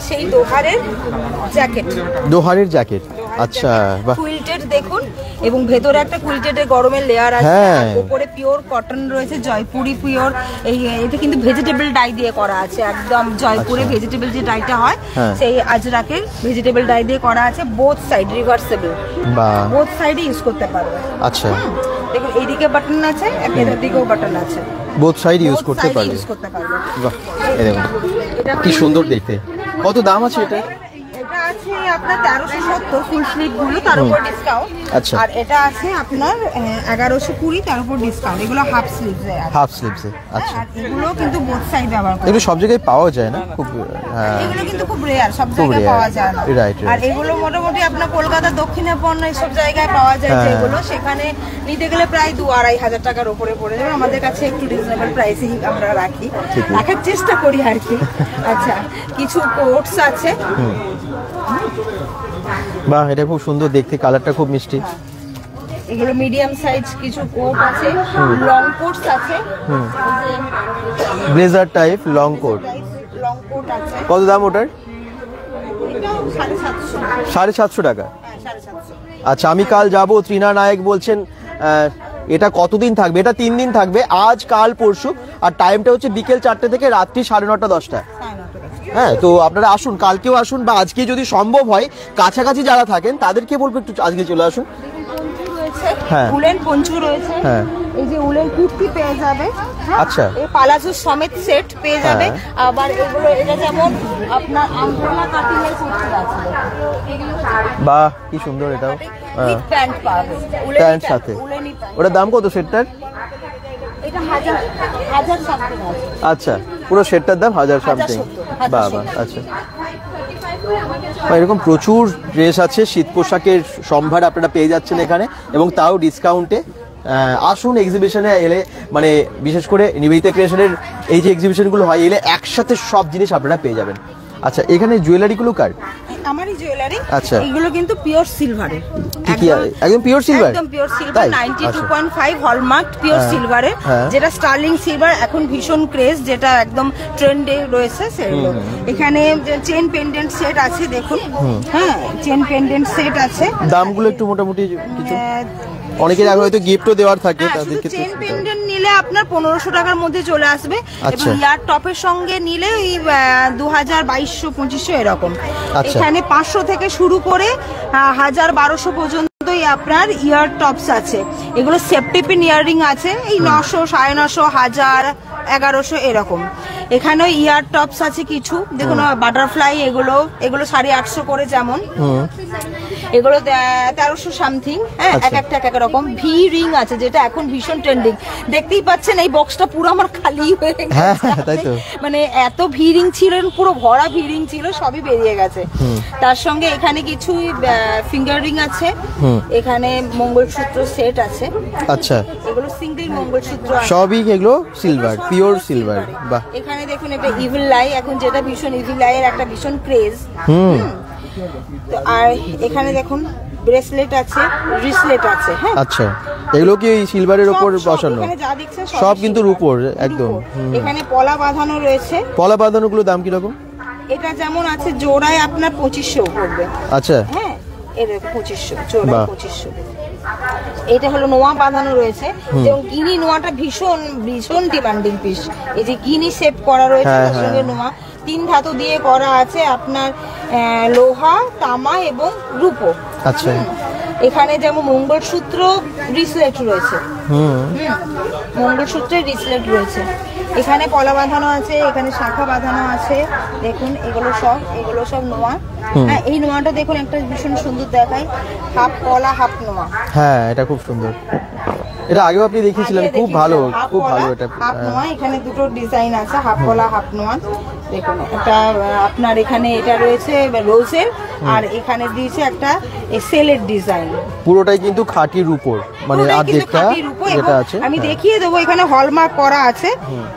Speaker 3: সেই দোহারের জ্যাকেট। আচ্ছা, বাহ, কুইল্টেড দেখুন, এবং ভেতরে একটা কুইল্টেডের গরমের লেয়ার আছে, আর উপরে পিওর কটন রয়েছে, জয়পুরি পিওর। এটা কিন্তু ভেজিটেবল ডাই দিয়ে করা আছে, একদম জয়পুরে ভেজিটেবল যে ডাইটা হয়, সেই আজরাকের ভেজিটেবল ডাই দিয়ে করা আছে। বোথ সাইড রিভার্সেবল, বোথ সাইডে ইউজ করতে পারবে।
Speaker 1: আচ্ছা,
Speaker 3: দেখুন এইদিকে বাটন আছে, এর দিকেও বাটন আছে,
Speaker 1: বোথ সাইড ইউজ করতে পারবে। বাহ, এই দেখুন কি সুন্দর দেখতে। কত দাম আছে এটা?
Speaker 3: এটা আছে আপনার 1370 ফুল স্লিভ গুলো, তার উপর ডিসকাউন্ট।
Speaker 1: আচ্ছা।
Speaker 3: আর এটা আছে আপনার 1120, তার উপর ডিসকাউন্ট। এগুলো হাফ স্লিভস এ আছে।
Speaker 1: Half sleeves. আচ্ছা,
Speaker 3: আর এগুলো কিন্তু বোথ সাইড ব্যবহার করা।
Speaker 1: এগুলো সব জায়গায় পাওয়া যায় না, খুব
Speaker 3: এগুলো কিন্তু খুব রেয়ার, সব জায়গায়
Speaker 1: rare,
Speaker 3: পাওয়া যায় না।
Speaker 1: right, right.
Speaker 3: আর এগুলো মোটামুটি আপনার কলকাতা দক্ষিণে পণ্য এইসব জায়গায় পাওয়া যায়, যেগুলো সেখানে নিতে গেলে প্রায় 2-2.5 হাজার টাকার উপরে পড়ে যাবে। আমাদের কাছে একটু রিজনেবল প্রাইসিং আমরা রাখি, রাখার চেষ্টা করি আর কি। আচ্ছা, কিছু কোটস আছে।
Speaker 1: বাহ, এটা খুব সুন্দর দেখতে, কালারটা খুব মিষ্টি।
Speaker 3: এগুলো মিডিয়াম সাইজ কিছু কোট আছে, লং কোটস আছে,
Speaker 1: blazer type long coat.
Speaker 3: Long coat আছে।
Speaker 1: কত দাম ওটার?
Speaker 3: এটাও 750।
Speaker 1: 750 টাকা।
Speaker 3: হ্যাঁ, 750।
Speaker 1: আচ্ছা, আমি কাল যাব। ত্রিনা নায়ক বলছেন এটা কতদিন থাকবে? এটা 3 দিন থাকবে, আজ কাল পরশু। আর টাইমটা হচ্ছে বিকেল 4টে থেকে রাত্রি 9:30-10টা। হ্যাঁ, তো আপনারা আসুন, কালকেও আসুন, বা আজকে যদি সম্ভব হয় কাছাকাছি যারা থাকেন তাদেরকে বলবো একটু আজকে চলে আসুন। হ্যাঁ,
Speaker 3: উলেন পঞ্চু রয়েছে।
Speaker 1: হ্যাঁ,
Speaker 3: এই যে উলেন কুর্তি পেয়ে যাবে।
Speaker 1: আচ্ছা,
Speaker 3: এই পালাজো সমেত সেট পেয়ে যাবে। আবার এগুলো, এটা যেমন আপনার আমব্রেলা কাটিং এর কুর্তি আছে,
Speaker 1: বাহ কি সুন্দর এটাও।
Speaker 3: উইথ প্যান্ট পাবে,
Speaker 1: প্যান্ট সাথে। ওটার দাম কত সেটটার?
Speaker 3: এটা 1000 সামথিং আছে।
Speaker 1: আচ্ছা, পুরো সেটটার দাম 1000 সামথিং। বাহ বাহ, আচ্ছা। এরকম প্রচুর ড্রেস আছে, শীত পোশাকের সম্ভার আপনারা পেয়ে যাচ্ছেন এখানে, এবং তাও ডিসকাউন্টে। আসুন এক্সিবিশনে এলে, মানে বিশেষ করে নিবেদিতা ক্রিয়েশনের এই যে এক্সিবিশনগুলো হয়, এলে একসাথে সব জিনিস আপনারা পেয়ে যাবেন। আচ্ছা, এখানে জুয়েলারিগুলো কার?
Speaker 3: আমারই জুয়েলারি।
Speaker 1: আচ্ছা,
Speaker 3: এগুলো কিন্তু পিওর সিলভারের।
Speaker 1: একদম পিওর সিলভার?
Speaker 3: একদম পিওর সিলভার, 92.5 হলমার্ক পিওর সিলভারের, যেটা স্টার্লিং সিলভার এখন ভীষণ ক্রেজ, যেটা একদম ট্রেন্ডে রয়েছে সেগুলো। এখানে চেন পেন্ডেন্ট সেট আছে, দেখুন। হ্যাঁ, চেন পেন্ডেন্ট সেট আছে।
Speaker 1: দামগুলো একটু মোটামুটি কিছু, অনেকের আগে হয়তো গিফটও দেওয়ার থাকে, তাদেরকে
Speaker 3: চেন পেন্ডেন্ট নিলে আপনার 1500 টাকার মধ্যে চলে আসবে, এবং ইয়ার টপের সঙ্গে নিলে ওই 2000, 2200, 2500 এরকম। এখানে 500 থেকে শুরু করে 1000, 1200 পর্যন্ত আপনার ইয়ার টপস আছে। এগুলো সেফটি পিন ইয়াররিং আছে, এই 900, 950, 1000, 1100 এরকম। এখানেও ইয়ার টপস আছে কিছু, দেখুন বাটারফ্লাই, এগুলো 850 করে, যেমন এগুলো 1300 সামথিং। হ্যাঁ, এক একটা রকম। ভি রিং আছে, যেটা এখন ভীষণ ট্রেন্ডিং। দেখতেই পাচ্ছেন এই বক্সটা পুরো আমার খালি হয়ে গেছে, মানে এত ভি রিং ছিল, পুরো ভরা ভি রিং ছিল, সবই বেরিয়ে গেছে। তার সঙ্গে এখানে কিছু ফিঙ্গার রিং আছে, এখানে মঙ্গলসূত্র সেট আছে।
Speaker 1: আচ্ছা,
Speaker 3: এগুলো সিঙ্গেল মঙ্গলসূত্র,
Speaker 1: সবই এগুলো সিলভার, পিওর সিলভার। বাহ,
Speaker 3: এখানে দেখুন এটা ইভিল লাই, এখন যেটা ভীষণ ইভিল লাই এর একটা ভীষণ ক্রেজ। আর এখানে দেখুন ব্রেসলেট আছে, রিসলেট আছে। হ্যাঁ,
Speaker 1: আচ্ছা, এগুলো কি সিলভারের উপর বসানো?
Speaker 3: এখানে যা দেখছেন
Speaker 1: সব কিন্তু রূপোর একদম।
Speaker 3: এখানে পলা বাঁধানো রয়েছে।
Speaker 1: পলা বাঁধানোগুলো দাম কি রকম?
Speaker 3: এটা যেমন আছে জোড়ায় আপনার 2500 পড়বে।
Speaker 1: আচ্ছা,
Speaker 3: হ্যাঁ, এরকম 2500 জোড়ায় 2500। এটা হলো নোয়া বাঁধানো রয়েছে, এবং গিনি নোয়াটা ভীষণ ভীষণ ডিমান্ডিং পিস। এই যে গিনি শেপ করা রয়েছে, তার সঙ্গে নোয়া 3 ধাতু দিয়ে করা আছে, আপনার লোহা, তামা এবং রূপো।
Speaker 1: আচ্ছা,
Speaker 3: এখানে যেমন মঙ্গলসূত্র রিসলেট রয়েছে, মঙ্গলসূত্রের রিসলেট রয়েছে। এখানে পলা বাঁধানো আছে, এখানে শাখা বাঁধানো আছে, দেখুন এগুলো সব নোয়া। হ্যাঁ, এই নোয়াটা দেখুন একটা ভীষণ সুন্দর দেখায়, হাফ পলা হাফ নোয়া।
Speaker 1: হ্যাঁ, এটা খুব সুন্দর। এটা আগেও আপনি দেখিয়েছিলেন, খুব ভালো, খুব ভালো। এটা
Speaker 3: হাফ নোয়া, এখানে দুটো ডিজাইন আছে, হাফ পলা হাফ নোয়া। দেখুন এটা আপনার এখানে এটা রয়েছে রোজের, আর এখানে দিয়েছে একটা সেলের ডিজাইন।
Speaker 1: পুরোটাই কিন্তু খাঁটি রূপোর, মানে অর্ধেকটা যেটা আছে।
Speaker 3: আমি দেখিয়ে দেবো, এখানে হলমার্ক করা আছে।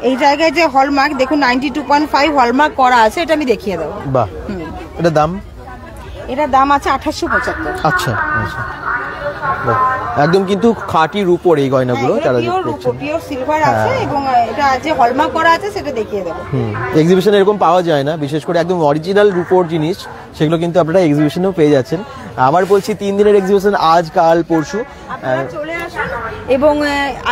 Speaker 3: এই জায়গায় যে হলমার্ক দেখুন 92.5 হলমার্ক করা আছে, এটা আমি দেখিয়ে দেবো।
Speaker 1: বাহ, এটা দাম?
Speaker 3: এটার দাম আছে 2875।
Speaker 1: আচ্ছা, আচ্ছা, একদম কিন্তু খাঁটি রূপোর এই গয়নাগুলো, যারা
Speaker 3: পিওর সিলভার আছে, এবং এটা যে হলমার্ক করা আছে সেটা দেখিয়ে দেবো।
Speaker 1: এক্সিবিশনে এরকম পাওয়া যায় না, বিশেষ করে একদম অরিজিনাল রূপোর জিনিস, সেগুলো কিন্তু আপনারা এক্সিবিশনেও পেয়ে যাচ্ছেন। আবার বলছি 3 দিনের এক্সিবিশন, আজ কাল পরশু।
Speaker 3: চলে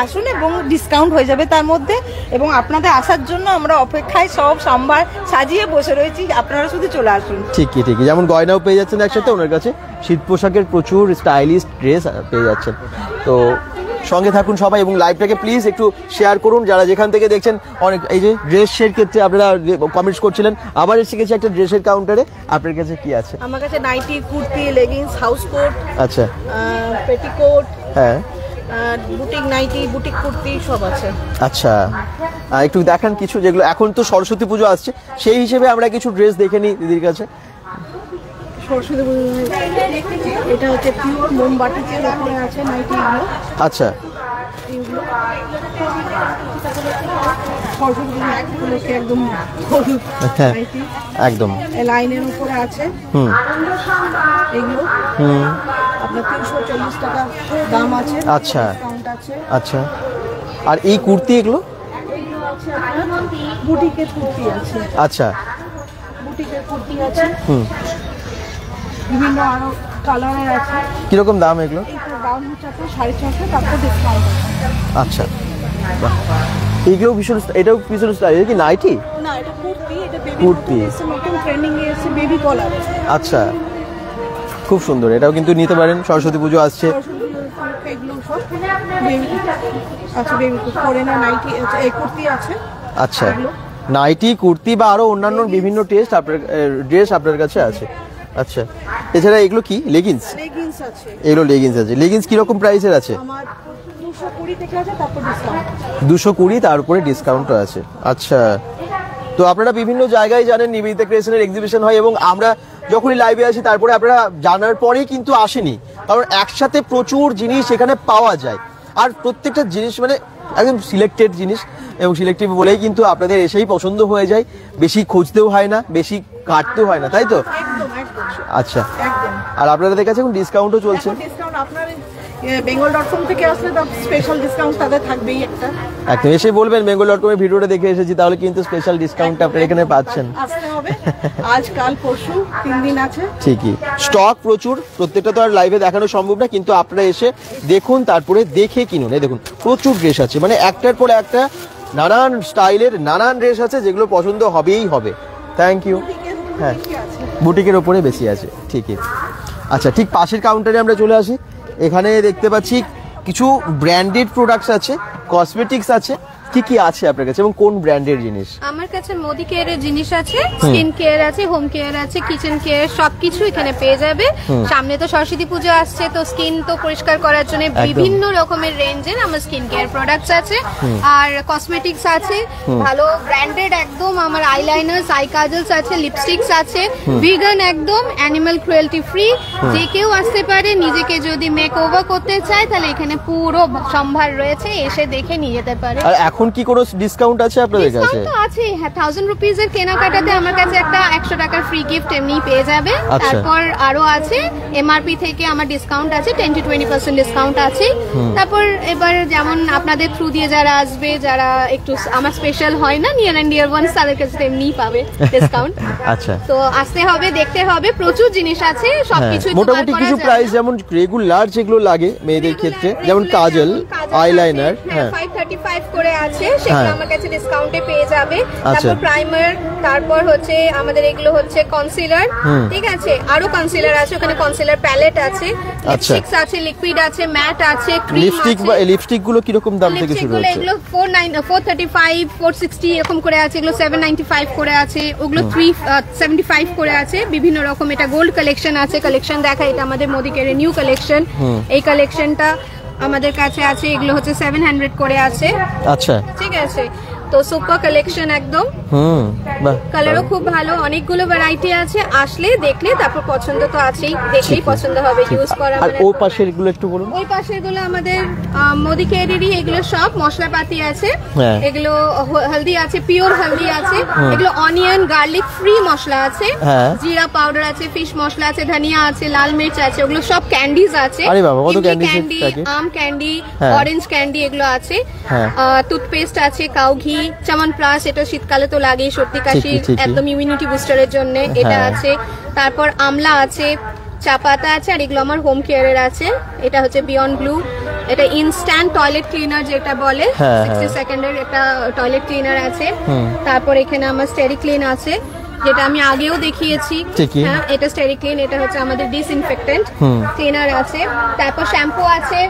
Speaker 3: আসুন এবং ডিসকাউন্ট হয়ে যাবে তার মধ্যে, এবং আপনাদের আসার জন্য আমরা অপেক্ষায় সব সম্ভার সাজিয়ে বসে রয়েছি, আপনারা শুধু চলে আসুন।
Speaker 1: ঠিকই, যেমন গয়নাও পেয়ে যাচ্ছেন একসাথে, ওনার কাছে শীত পোশাকের প্রচুর স্টাইলিশ ড্রেস পেয়ে যাচ্ছেন। তো সঙ্গে থাকুন সবাই এবং লাইভটাকে প্লিজ একটু শেয়ার করুন যারা যেখান থেকে দেখছেন। অনেক এই যে ড্রেসের ক্ষেত্রে আপনারা কমেন্টস করছিলেন, আবার এসে গেছে একটা ড্রেসের কাউন্টারে। আপনার কাছে কি আছে?
Speaker 3: আমার কাছে nightie, kurti, leggings, house coat,
Speaker 1: আচ্ছা,
Speaker 3: পেটিকোট,
Speaker 1: হ্যাঁ,
Speaker 3: বুটিক নাইটি, বুটিক কুর্তি সব আছে।
Speaker 1: আচ্ছা, একটু দেখান কিছু, যেগুলো এখন তো সরস্বতী পুজো আসছে সেই হিসেবে আমরা কিছু ড্রেস দেখে নিই দিদির কাছে।
Speaker 3: সরস্বতী পুজো এটা হচ্ছে পিওর মোমবাটিকের উপরে আছে নাইটি।
Speaker 1: আচ্ছা,
Speaker 3: একদম
Speaker 1: একদম
Speaker 3: লাইনের উপরে আছে এগুলো। আপনার 340 টাকা দাম আছে।
Speaker 1: আচ্ছা
Speaker 3: আছে।
Speaker 1: আচ্ছা, আর এই কুর্তি এগুলো
Speaker 3: বুটিকের কুর্তি আছে।
Speaker 1: আচ্ছা,
Speaker 3: বুটিকের কুর্তি আছে। বিভিন্ন আরো কালারের আছে।
Speaker 1: কিরকম দাম এগুলো?
Speaker 3: এটার দাম হচ্ছে 650, তারপর ডিসকাউন্ট আছে।
Speaker 1: আচ্ছা, এইগুলো ভীষণ, এটাও ভীষণ স্টাইল। এটা কি নাইটি?
Speaker 3: না, এটা কুর্তি। এটা বেবি
Speaker 1: কুর্তি,
Speaker 3: নতুন ট্রেন্ডিং এ এসে বেবি কলার।
Speaker 1: আচ্ছা, খুব সুন্দর। এটাও কিন্তু নিতে পারেন, সরস্বতী পুজো আসছে।
Speaker 3: এগুলো সব বেবি আছে, বেবি ফরেনার নাইটি আছে, এই কুর্তি আছে।
Speaker 1: আচ্ছা, নাইটি, কুর্তি বা আরো অন্যান্য বিভিন্ন টেস্ট আপনার ড্রেস আপনার কাছে আছে। আচ্ছা, এছাড়া এগুলো কি? লেগিংস?
Speaker 3: লেগিংস আছে।
Speaker 1: এগুলো লেগিংস আছে। লেগিংস কিরকম প্রাইসের আছে?
Speaker 3: আমার 220 থেকে আছে, তারপর ডিসকাউন্ট।
Speaker 1: 220, তার উপরে ডিসকাউন্টও আছে। আচ্ছা, তো আপনারা বিভিন্ন জায়গায় জানেন নিবেদিতা ক্রিয়েশনের এক্সিবিশন হয় এবং আমরা যখনই লাইভে আসি তারপরে আপনারা জানার পরেই কিন্তু আসেনি, কারণ একসাথে প্রচুর জিনিস এখানে পাওয়া যায় আর প্রত্যেকটা জিনিস মানে একদম সিলেক্টেড জিনিস এবং সিলেক্টিভ বলেই কিন্তু আপনাদের এসেই পছন্দ হয়ে যায়। বেশি খুঁজতেও হয় না, বেশি কাটতেও হয় না, তাই তো? আচ্ছা, আর আপনাদের কাছে এখন ডিসকাউন্টও চলছে?
Speaker 3: ডিসকাউন্ট আপনার bengal.com থেকে আসলে তো স্পেশাল ডিসকাউন্ট তাদের থাকবেই একটা।
Speaker 1: একদম এসে বলবেন bengal.com এর ভিডিওটা দেখে এসেছি, তাহলে কিন্তু স্পেশাল ডিসকাউন্ট আপনারা এখানে পাচ্ছেন।
Speaker 3: আসতে হবে আজ কাল পরশু 3 দিন আছে।
Speaker 1: ঠিকই, স্টক প্রচুর, প্রত্যেকটা তো আর লাইভে দেখানো সম্ভব না, কিন্তু আপনারা এসে দেখুন, তারপরে দেখে কিনুন। এই দেখুন প্রচুর ড্রেস আছে, মানে একটার পর একটা নানান স্টাইলের নানান ড্রেস আছে যেগুলো পছন্দ হবেই হবে। Thank you. হ্যাঁ, বুটিকের ওপরে বেশি আছে। ঠিকই। আচ্ছা, ঠিক পাশের কাউন্টারে আমরা চলে আসি। এখানে দেখতে পাচ্ছি কিছু ব্র্যান্ডেড প্রোডাক্টস আছে, কসমেটিক্স আছে। কি কি আছে আপনার কাছে এবং কোন ব্র্যান্ডের জিনিস?
Speaker 2: আমার কাছে মোদি কেয়ারের জিনিস আছে, স্কিন কেয়ার আছে, হোম কেয়ার আছে, কিচেন কেয়ার, সবকিছু এখানে পেয়ে যাবে। সামনে তো সরস্বতী পুজো আসছে, তো স্কিন তো পরিষ্কার করার জন্য বিভিন্ন রকমের রেঞ্জের আমার স্কিন কেয়ার প্রোডাক্টস আছে আর কসমেটিক্স আছে ভালো ব্র্যান্ডেড একদম। আমার আইলাইনার্স, আই কাজলস আছে, লিপস্টিক্স আছে, ভিগান একদম, অ্যানিমাল ক্রুয়েলটি ফ্রি। যে কেউ আসতে পারে, নিজেকে যদি মেক ওভার করতে চায় তাহলে এখানে পুরো সম্ভার রয়েছে, এসে দেখে নিয়ে যেতে পারে।
Speaker 1: আর এখন কি কোনো ডিসকাউন্ট আছে আপনাদের কাছে?
Speaker 2: ডিসকাউন্ট তো আছে, হ্যাঁ। 1000 রুপিস এর কেনাকাটাতে আমার কাছে একটা 100 টাকার ফ্রি গিফট এমনি পেয়ে যাবে। তারপর আরো আছে এমআরপি থেকে আমার ডিসকাউন্ট আছে, 10 to 20% ডিসকাউন্ট আছে। তারপর এবার যেমন আপনাদের থ্রু দিয়ে যারা আসবে, যারা একটু আমার স্পেশাল হয় না, নিয়ার এন্ড ডিয়ার ওয়ান্স, তাদের কাছে এমনি পাবে ডিসকাউন্ট।
Speaker 1: আচ্ছা,
Speaker 2: তো আসতে হবে, দেখতে হবে, প্রচুর জিনিস আছে, সবকিছু
Speaker 1: মোটামুটি কিছু প্রাইস যেমন রেগুলার যেগুলো লাগে মেয়েদের ক্ষেত্রে, যেমন কাজল, আইলাইনার,
Speaker 2: হ্যাঁ 535 করে আছে, সেগুলো আমার কাছে ডিসকাউন্টে পেয়ে যাবে। তারপর প্রাইমার, তারপর হচ্ছে আমাদের এগুলো হচ্ছে কনসিলার, ঠিক আছে, আরো কনসিলার আছে, ওখানে কনসিলার প্যালেট আছে, লিপস্টিক্স আছে, লিকুইড আছে, ম্যাট আছে, ক্রিম আছে।
Speaker 1: লিপস্টিক বা লিপস্টিক গুলো কি রকম দাম থেকে শুরু হচ্ছে?
Speaker 2: এগুলো 435, 460 এরকম করে আছে, এগুলো 795 করে আছে, ওগুলো 375 করে আছে, বিভিন্ন রকম। এটা গোল্ড কালেকশন আছে, কালেকশন দেখা, এটা আমাদের মোদি কেয়ারের নিউ কালেকশন। এই কালেকশনটা আমাদের কাছে আছে, এগুলো হচ্ছে 700 করে আছে।
Speaker 1: আচ্ছা,
Speaker 2: ঠিক আছে, তো সুপার কালেকশন একদম। কালারও খুব ভালো, অনেকগুলো ভ্যারাইটি আছে, আসলে দেখলে তারপর পছন্দ তো আছেই, দেখলেই পছন্দ হবে ইউজ করা।
Speaker 1: আর ওই পাশের গুলো একটু বলুন।
Speaker 2: ওই পাশের গুলো আমাদের মোদি কেয়ারেরই, এগুলো সব মশলাপাতি আছে। এগুলো হলদি আছে, পিওর হলদি আছে, এগুলো অনিয়ন গার্লিক ফ্রি মশলা আছে, জিরা পাউডার আছে, ফিশ মশলা আছে, ধনিয়া আছে, লাল মির্চ আছে, ওগুলো সব ক্যান্ডিজ আছে। ক্যান্ডি, আম ক্যান্ডি, অরেঞ্জ ক্যান্ডি, এগুলো আছে। টুথপেস্ট আছে, কাউ ঘি, চমনপ্রাশ, এটা শীতকালে তো লাগেই, সর্দি কাশি একদম ইমিউনিটি বুস্টারের জন্য এটা আছে। তারপর আমলা আছে, চা পাতা আছে, আর এগুলো আমার হোম কেয়ারের আছে। এটা হচ্ছে বিয়ন্ড ব্লু, এটা ইনস্ট্যান্ট টয়লেট ক্লিনার যেটা বলে, 60 সেকেন্ডের একটা টয়লেট ক্লিনার আছে। তারপর এখানে আমার স্টেরি ক্লিন আছে, যেটা আমি আগেও দেখিয়েছি। হ্যাঁ, এটা স্টেরি ক্লিন, এটা হচ্ছে আমাদের ডিসইনফেক্টেন্ট ক্লিনার আছে। তারপর শ্যাম্পু আছে,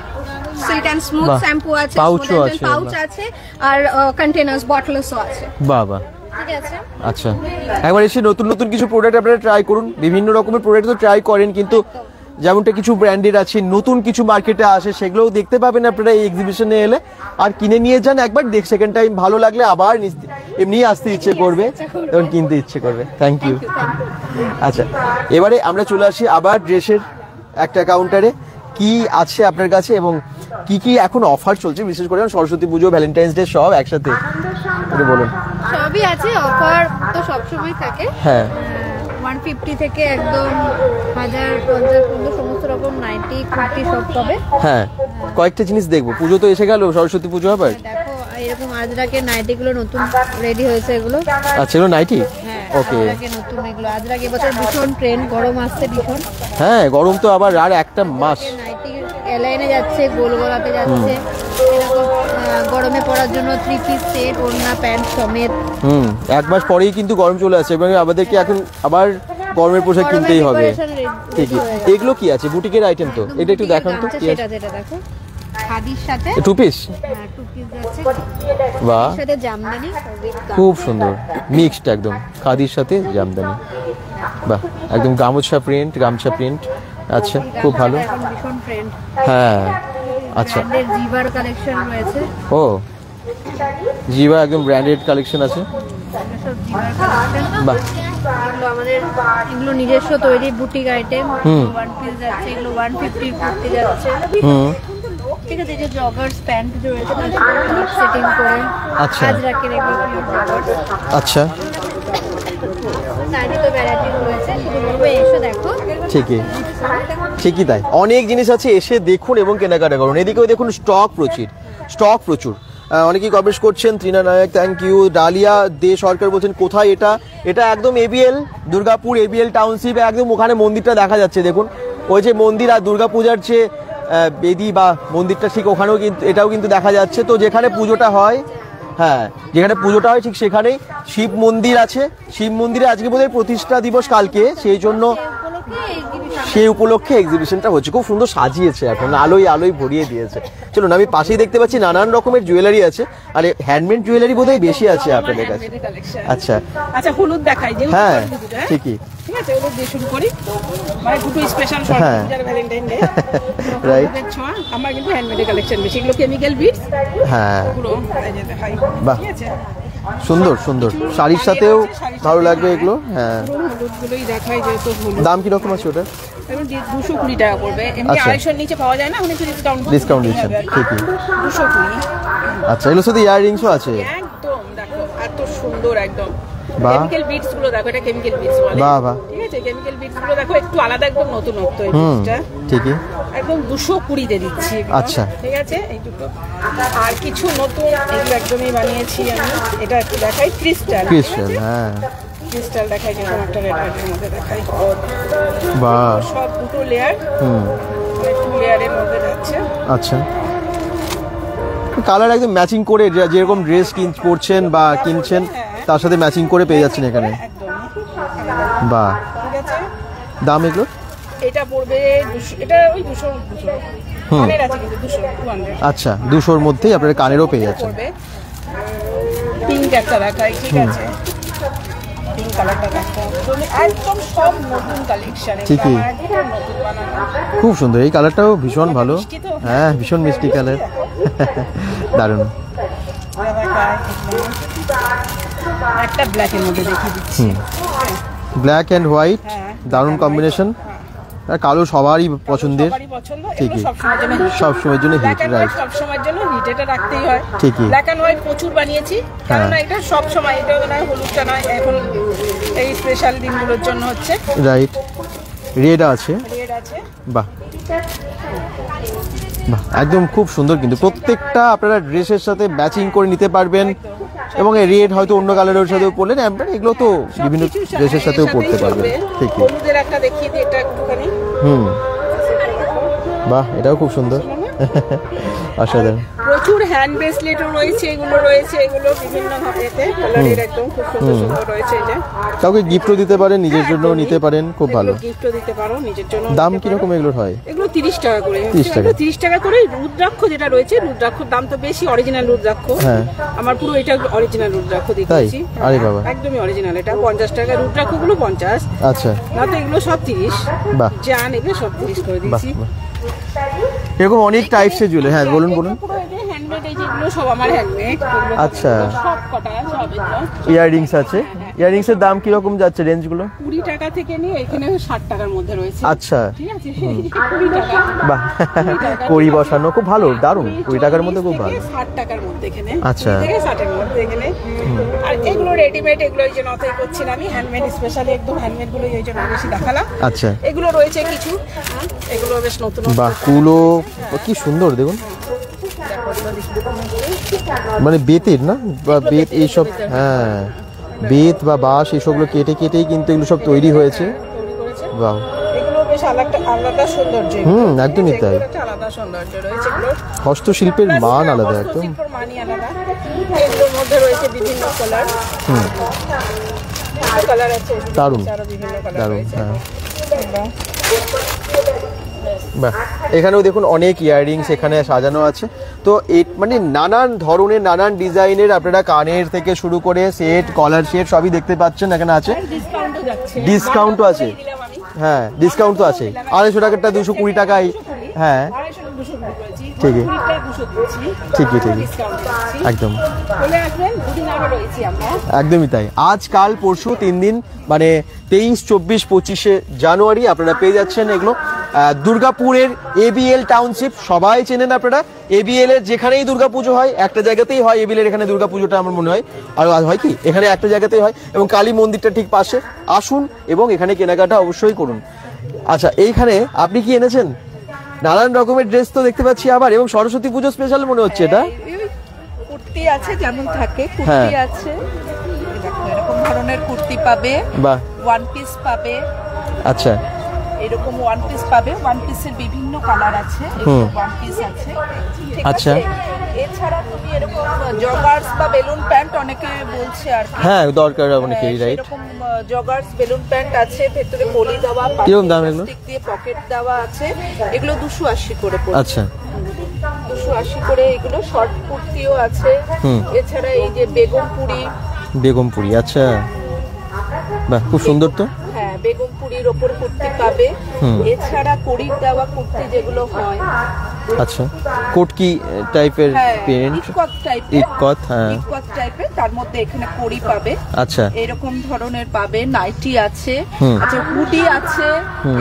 Speaker 2: সিল্ক এন্ড স্মুথ শ্যাম্পু আছে, পাউচ আছে, আর কন্টেনার্স বটলসও আছে।
Speaker 1: বাবা,
Speaker 2: ঠিক আছে।
Speaker 1: আচ্ছা, একবার এসে নতুন নতুন কিছু প্রোডাক্ট আপনারা ট্রাই করুন। বিভিন্ন রকমের প্রোডাক্ট তো ট্রাই করেন, কিন্তু যেমনটা কিছু ব্র্যান্ডেড আছে, নতুন কিছু মার্কেটে আসে, সেগুলোও দেখতে পাবেন আপনারা এই এক্সিবিশনে এলে। আর কিনে নিয়ে যান একবার, সেকেন্ড টাইম ভালো লাগলে আবার এমনি আসতে ইচ্ছে করবে এবং কিনতে ইচ্ছে করবে। Thank you. আচ্ছা, এবারে আমরা চলে আসি আবার ড্রেসের একটা কাউন্টারে। কি আছে আপনার কাছে এবং কি কি এখন অফার চলছে, বিশেষ করে সরস্বতী পুজো, ভ্যালেন্টাইন্স ডে সব একসাথে বলুন।
Speaker 2: সবই আছে, অফার তো সবসময় থাকে।
Speaker 1: হ্যাঁ,
Speaker 2: 150 থেকে একদম 1050 পর্যন্ত সমস্ত রকম নাইটি কুর্তি সব পাবে।
Speaker 1: হ্যাঁ, কয়েকটা জিনিস দেখবো। পুজো তো এসে গেল, সরস্বতী পুজো আবার।
Speaker 2: দেখো এরকম আজরাকের নাইটি গুলো নতুন রেডি হয়েছে এগুলো।
Speaker 1: আচ্ছা, এগুলো নাইটি?
Speaker 2: ওকে, আজরাকের নতুন এগুলো। আজরাক এবছর ভীষণ ট্রেন্ড, গরম আসছে ভীষণ।
Speaker 1: হ্যাঁ, গরম তো আবার আর একটা মাস।
Speaker 2: নাইটি এলাইনে যাচ্ছে, গোল গলাতে যাচ্ছে, এরকম গরমে পড়ার জন্য 3 পিস সেট, ওড়না প্যান্ট সমেত।
Speaker 1: এক মাস পরেই কিন্তু গরম চলে আসছে এবং আমাদেরকে এখন আবার গরমের পোশাক কিনতেই হবে। ঠিকই। এগুলো কি আছে? বুটিকের আইটেম তো? এটা একটু দেখান তো কি আছে।
Speaker 2: যেটা দেখো, খাদির সাথে
Speaker 1: 2 পিস।
Speaker 2: হ্যাঁ, 2 পিস যাচ্ছে।
Speaker 1: বাহ,
Speaker 2: সাথে জামদানি,
Speaker 1: খুব সুন্দর মিক্সড, একদম খাদির সাথে জামদানি। বাহ, একদম গামছা প্রিন্ট। আচ্ছা, খুব ভালো।
Speaker 2: এখন ভীষণ ট্রেন্ড।
Speaker 1: হ্যাঁ, আচ্ছা।
Speaker 2: ব্র্যান্ডের জিভার কালেকশন রয়েছে।
Speaker 1: ও, জিভা একদম ব্র্যান্ডেড কালেকশন আছে।
Speaker 2: সব জিভার কালেকশন।
Speaker 1: বাহ,
Speaker 2: এগুলো আমাদের এগুলো নিজস্ব তৈরি বুটিক আইটেম। 1 পিস যাচ্ছে, এগুলো 150 কুর্তি যাচ্ছে। ঠিক আছে, এই যে জগার্স প্যান্ট যে রয়েছে সেটিং করে।
Speaker 1: আচ্ছা,
Speaker 2: আজরাকের এগুলো জগার্স।
Speaker 1: আচ্ছা,
Speaker 2: নাইটি তো ভ্যারাইটি রয়েছে, শুধু বলবো এসে দেখো।
Speaker 1: ঠিকই তাই, অনেক জিনিস আছে, এসে দেখুন এবং কেনাকাটা করুন। এদিকেও দেখুন স্টক প্রচুর। অনেকেই কমেন্ট করছেন, ত্রিনা নায়ক থ্যাংক ইউ। ডালিয়া দে সরকার বলছেন কোথায় এটা? এটা একদম এবিএল দুর্গাপুর, এবিএল টাউনশিপ, একদম ওখানে মন্দিরটা দেখা যাচ্ছে। দেখুন ওই যে মন্দির, আর দুর্গাপূজার যে বেদি বা মন্দিরটা ঠিক ওখানেও কিন্তু এটাও কিন্তু দেখা যাচ্ছে। তো যেখানে পুজোটা হয়, হ্যাঁ, যেখানে পুজোটা হয় ঠিক সেখানেই শিব মন্দির আছে। শিব মন্দিরে আজকে বোধহয় প্রতিষ্ঠা দিবস, কালকে, সেই জন্য সেই উপলক্ষে এক্সিবিশনটা হচ্ছে। খুব সুন্দর সাজিয়েছে, এখন আলোয় ভরিয়ে দিয়েছে। চলুন, আমি পাশেই দেখতে পাচ্ছি নানান রকমের জুয়েলারি আছে, আর হ্যান্ডমেড জুয়েলারি বোধহয় বেশি আছে আপনাদের কাছে। আচ্ছা,
Speaker 3: হলুদ দেখাই।
Speaker 1: হ্যাঁ, ঠিকই।
Speaker 3: ঠিক আছে, ওগুলো দিয়ে শুরু করি। মানে দুটো special Saraswati Valentine day, right. আমার কিন্তু হ্যান্ডমেড কালেকশন বেশি, এগুলো কেমিক্যাল বিটস।
Speaker 1: হ্যাঁ,
Speaker 3: পুরো এই যে দেখাই।
Speaker 1: বাহ,
Speaker 3: ঠিক আছে,
Speaker 1: সুন্দর। শাড়ির সাথেও ভালো লাগবে এগুলো। হ্যাঁ,
Speaker 3: হলুদগুলোই দেখাই। যেহেতু
Speaker 1: দাম কিরকম আছে ওটা?
Speaker 3: 220 টাকা পড়বে। এমনি 250 নিচে পাওয়া যায় না, অনেক ডিসকাউন্ট
Speaker 1: দিচ্ছেন। ঠিকই,
Speaker 3: 220।
Speaker 1: আচ্ছা, এগুলোর সাথে ইয়াররিংসও আছে।
Speaker 3: একদম দেখো, এত সুন্দর একদম। কেমিক্যাল বিটস গুলো দেখো, এটা কেমিক্যাল বিটস বলে।
Speaker 1: বাহ,
Speaker 3: ঠিক আছে, কেমিক্যাল বিটস গুলো দেখো, একটু আলাদা, একদম নতুনত্ব এই বিটসটা।
Speaker 1: ঠিকই,
Speaker 3: একদম 220 তে দিচ্ছি।
Speaker 1: আচ্ছা,
Speaker 3: ঠিক আছে, এই দুটো। আর কিছু নতুন এগুলো একদমই বানিয়েছি আমি। এটা একটু দেখাই, ক্রিস্টাল।
Speaker 1: হ্যাঁ,
Speaker 3: ক্রিস্টাল দেখাই, যেরকম একটা রেড কালারের মধ্যে দেখাই।
Speaker 1: বাহ,
Speaker 3: সব দুটো লেয়ার, 2 লেয়ারের মধ্যে যাচ্ছে।
Speaker 1: আচ্ছা, কালার একদম ম্যাচিং করে, যেরকম ড্রেস পরছেন বা কিনছেন তার সাথে ম্যাচিং করে পেয়ে যাচ্ছেন এখানে। বাহ,
Speaker 3: ঠিক আছে।
Speaker 1: দাম এগুলো?
Speaker 3: এটা পড়বে 200, এটা ওই 200 কানের আছে কিন্তু 200।
Speaker 1: আচ্ছা, 200-র মধ্যেই আপনারা কানেরও পেয়ে যাচ্ছেন।
Speaker 3: পিঙ্ক একটা দেখাই। ঠিক আছে, পিঙ্ক কালারটা দেখো, একদম সব নতুন কালেকশন।
Speaker 1: ঠিকই, খুব সুন্দর। এই কালারটাও ভীষণ ভালো। হ্যাঁ, ভীষণ মিষ্টি কালার, দারুণ।
Speaker 3: একটা ব্ল্যাকের মধ্যে দেখিয়ে দিচ্ছি।
Speaker 1: ব্ল্যাক অ্যান্ড হোয়াইট, দারুণ কম্বিনেশন। আর কালো সবারই পছন্দের। ঠিকই, সব সময়ের জন্য হিট, রাইট।
Speaker 3: সব সময়ের জন্য হিট, এটা রাখতেই হয়।
Speaker 1: ঠিকই,
Speaker 3: ব্ল্যাক এন্ড হোয়াইট প্রচুর বানিয়েছি, কারণ এটা সব সময়, এটা নয় হলুদটা নয়, এখন এই স্পেশাল দিনগুলোর জন্য হচ্ছে।
Speaker 1: রাইট, রেড আছে। বাহ, একদম খুব সুন্দর। কিন্তু প্রত্যেকটা আপনারা ড্রেসের সাথে ম্যাচিং করে নিতে পারবেন, এবং এই রেড হয়তো অন্য কালারের সাথেও পরলেন, এগুলো তো বিভিন্ন ড্রেসের সাথেও পরতে পারবেন। ঠিকই,
Speaker 3: হলুদের একটা দেখিয়ে দিই, এটা একটুখানি।
Speaker 1: বাহ, এটাও খুব সুন্দর, অসাধারণ।
Speaker 3: প্রচুর হ্যান্ড ব্রেসলেটও রয়েছে, এগুলো রয়েছে, এগুলো বিভিন্ন এতে কালারের একদম খুব সুন্দর সুন্দর রয়েছে। এই যে
Speaker 1: কাউকে গিফটও দিতে পারেন, নিজের জন্য নিতে পারেন, খুব ভালো।
Speaker 3: গিফটও দিতে পারো নিজের জন্য।
Speaker 1: দাম কি রকম এগুলোর হয়?
Speaker 3: এগুলো 30 টাকা করে। 30 টাকা করে। রুদ্রাক্ষ যেটা রয়েছে, রুদ্রাক্ষর দাম তো বেশি, অরিজিনাল রুদ্রাক্ষ।
Speaker 1: হ্যাঁ,
Speaker 3: আমার পুরো এটা অরিজিনাল রুদ্রাক্ষ দিচ্ছি।
Speaker 1: আরে বাবা,
Speaker 3: একদমই অরিজিনাল। এটা 50 টাকা, রুদ্রাক্ষগুলো 50।
Speaker 1: আচ্ছা,
Speaker 3: না তো এগুলো সব 30।
Speaker 1: বাহ,
Speaker 3: যা নেবে সব 30 করে দিচ্ছি।
Speaker 1: এরকম অনেক টাইপসের জুয়েলারি। হ্যাঁ বলুন বলুন।
Speaker 3: পুরো এই যে হ্যান্ডমেড, এই যেগুলো সব আমার হ্যান্ডমেড।
Speaker 1: আচ্ছা,
Speaker 3: সব কটা সব এগুলো।
Speaker 1: ইয়াররিংস আছে। ইয়াররিংস এর দাম কি রকম যাচ্ছে রেঞ্জগুলো?
Speaker 3: 20 টাকা থেকে নিয়ে এখানে 60 টাকার মধ্যে রয়েছে।
Speaker 1: আচ্ছা,
Speaker 3: ঠিক আছে, 20 টাকা।
Speaker 1: বাহ, কড়ি বসানো খুব ভালো, দারুণ। 20 টাকার মধ্যে খুব ভালো।
Speaker 3: 60 টাকার মধ্যে এখানে।
Speaker 1: আচ্ছা,
Speaker 3: 20 থেকে 60 এর মধ্যে এখানে। আর এগুলো রেডিমেড, এগুলো এই যে নতই করছি না আমি, হ্যান্ডমেড স্পেশালি একদম হ্যান্ডমেড গুলো এই জন্য বেশি দেখালাম।
Speaker 1: আচ্ছা,
Speaker 3: এগুলো রয়েছে কিছু, এগুলো বেশ নতুন।
Speaker 1: বাহ, কুলো কি সুন্দর দেখুন, মানে বেতের না, বা বেত এইসব, হ্যাঁ বেত বা বাঁশ এইসবগুলো কেটে কেটেই কিন্তু এগুলো সব তৈরি হয়েছে। বাহ,
Speaker 3: এগুলো বেশ আলাদা সৌন্দর্য।
Speaker 1: একদমই তাই,
Speaker 3: একটা আলাদা সৌন্দর্য রয়েছে এগুলো।
Speaker 1: হস্তশিল্পের মান আলাদা একদম।
Speaker 3: হস্তশিল্পের মানই আলাদা। এগুলোর মধ্যে রয়েছে বিভিন্ন কালার। কালার আছে,
Speaker 1: দারুণ
Speaker 3: বিভিন্ন কালার
Speaker 1: দারুণ।
Speaker 3: রয়েছে।
Speaker 1: হ্যাঁ, বাহ, এখানেও দেখুন অনেক ইয়াররিংস এখানে সাজানো আছে। তো এই মানে নানান ধরনের, নানান ডিজাইনের আপনারা কানের থেকে শুরু করে সেট, কলার সেট সবই দেখতে পাচ্ছেন এখানে আছে।
Speaker 3: ডিসকাউন্টও যাচ্ছে।
Speaker 1: ডিসকাউন্টও আছে। হ্যাঁ, ডিসকাউন্ট তো আছে। 250 টাকারটা 220 টাকায়। হ্যাঁ, ঠিকই ঠিকই ঠিকই, একদম একদমই তাই। আজ কাল পরশু 3 দিন, মানে 23, 24, 25 জানুয়ারি আপনারা পেয়ে যাচ্ছেন এগুলো দুর্গাপুরের ABL টাউনশিপ। সবাই চেনেন আপনারা ABL এর, যেখানেই দুর্গাপুজো হয় একটা জায়গাতেই হয়। ABL এর এখানে দুর্গাপুজোটা আমার মনে হয়, আর হয় কি এখানে একটা জায়গাতেই হয়, এবং কালী মন্দিরটা ঠিক পাশে। আসুন এবং এখানে কেনাকাটা অবশ্যই করুন। আচ্ছা, এইখানে আপনি কি এনেছেন? নানান রকমের ড্রেস তো দেখতে পাচ্ছি আবার, এবং সরস্বতী পুজো স্পেশাল মনে হচ্ছে এটা।
Speaker 3: কুর্তি আছে, যেমন থাকে কুর্তি আছে, এরকম ধরনের কুর্তি পাবে। বাহ, ওয়ান পিস পাবে।
Speaker 1: আচ্ছা,
Speaker 3: এরকম ওয়ান পিস পাবে। ওয়ান পিসের বিভিন্ন কালার আছে, এরকম ওয়ান পিস আছে।
Speaker 1: আচ্ছা,
Speaker 3: এছাড়া তুমি এরকম জগার্স বা বেলুন প্যান্ট অনেকে বলছে আর কি।
Speaker 1: হ্যাঁ, দরকার অনেকেই, রাইট।
Speaker 3: এরকম জগার্স বেলুন প্যান্ট আছে, ভেতরে পলি দেওয়া,
Speaker 1: কিরকম দাম এগুলো?
Speaker 3: স্টিক দিয়ে পকেট দেওয়া আছে। এগুলো 280 করে পড়বে।
Speaker 1: আচ্ছা,
Speaker 3: 280 করে। এগুলো শর্ট কুর্তিও আছে। এছাড়া এই যে বেগমপুরি।
Speaker 1: আচ্ছা, বাহ, খুব সুন্দর তো।
Speaker 3: হ্যাঁ, বেগমপুরির ওপর কুর্তি পাবে। এছাড়া কড়ির দেওয়া কুর্তি যেগুলো হয়।
Speaker 1: আচ্ছা, কোটকি টাইপের প্যান্ট, ইকত, হ্যাঁ
Speaker 3: ইকত টাইপের, তার মধ্যে এখানে কড়ি পাবে।
Speaker 1: আচ্ছা,
Speaker 3: এরকম ধরনের পাবে। নাইটি আছে, আচ্ছা হুডি আছে।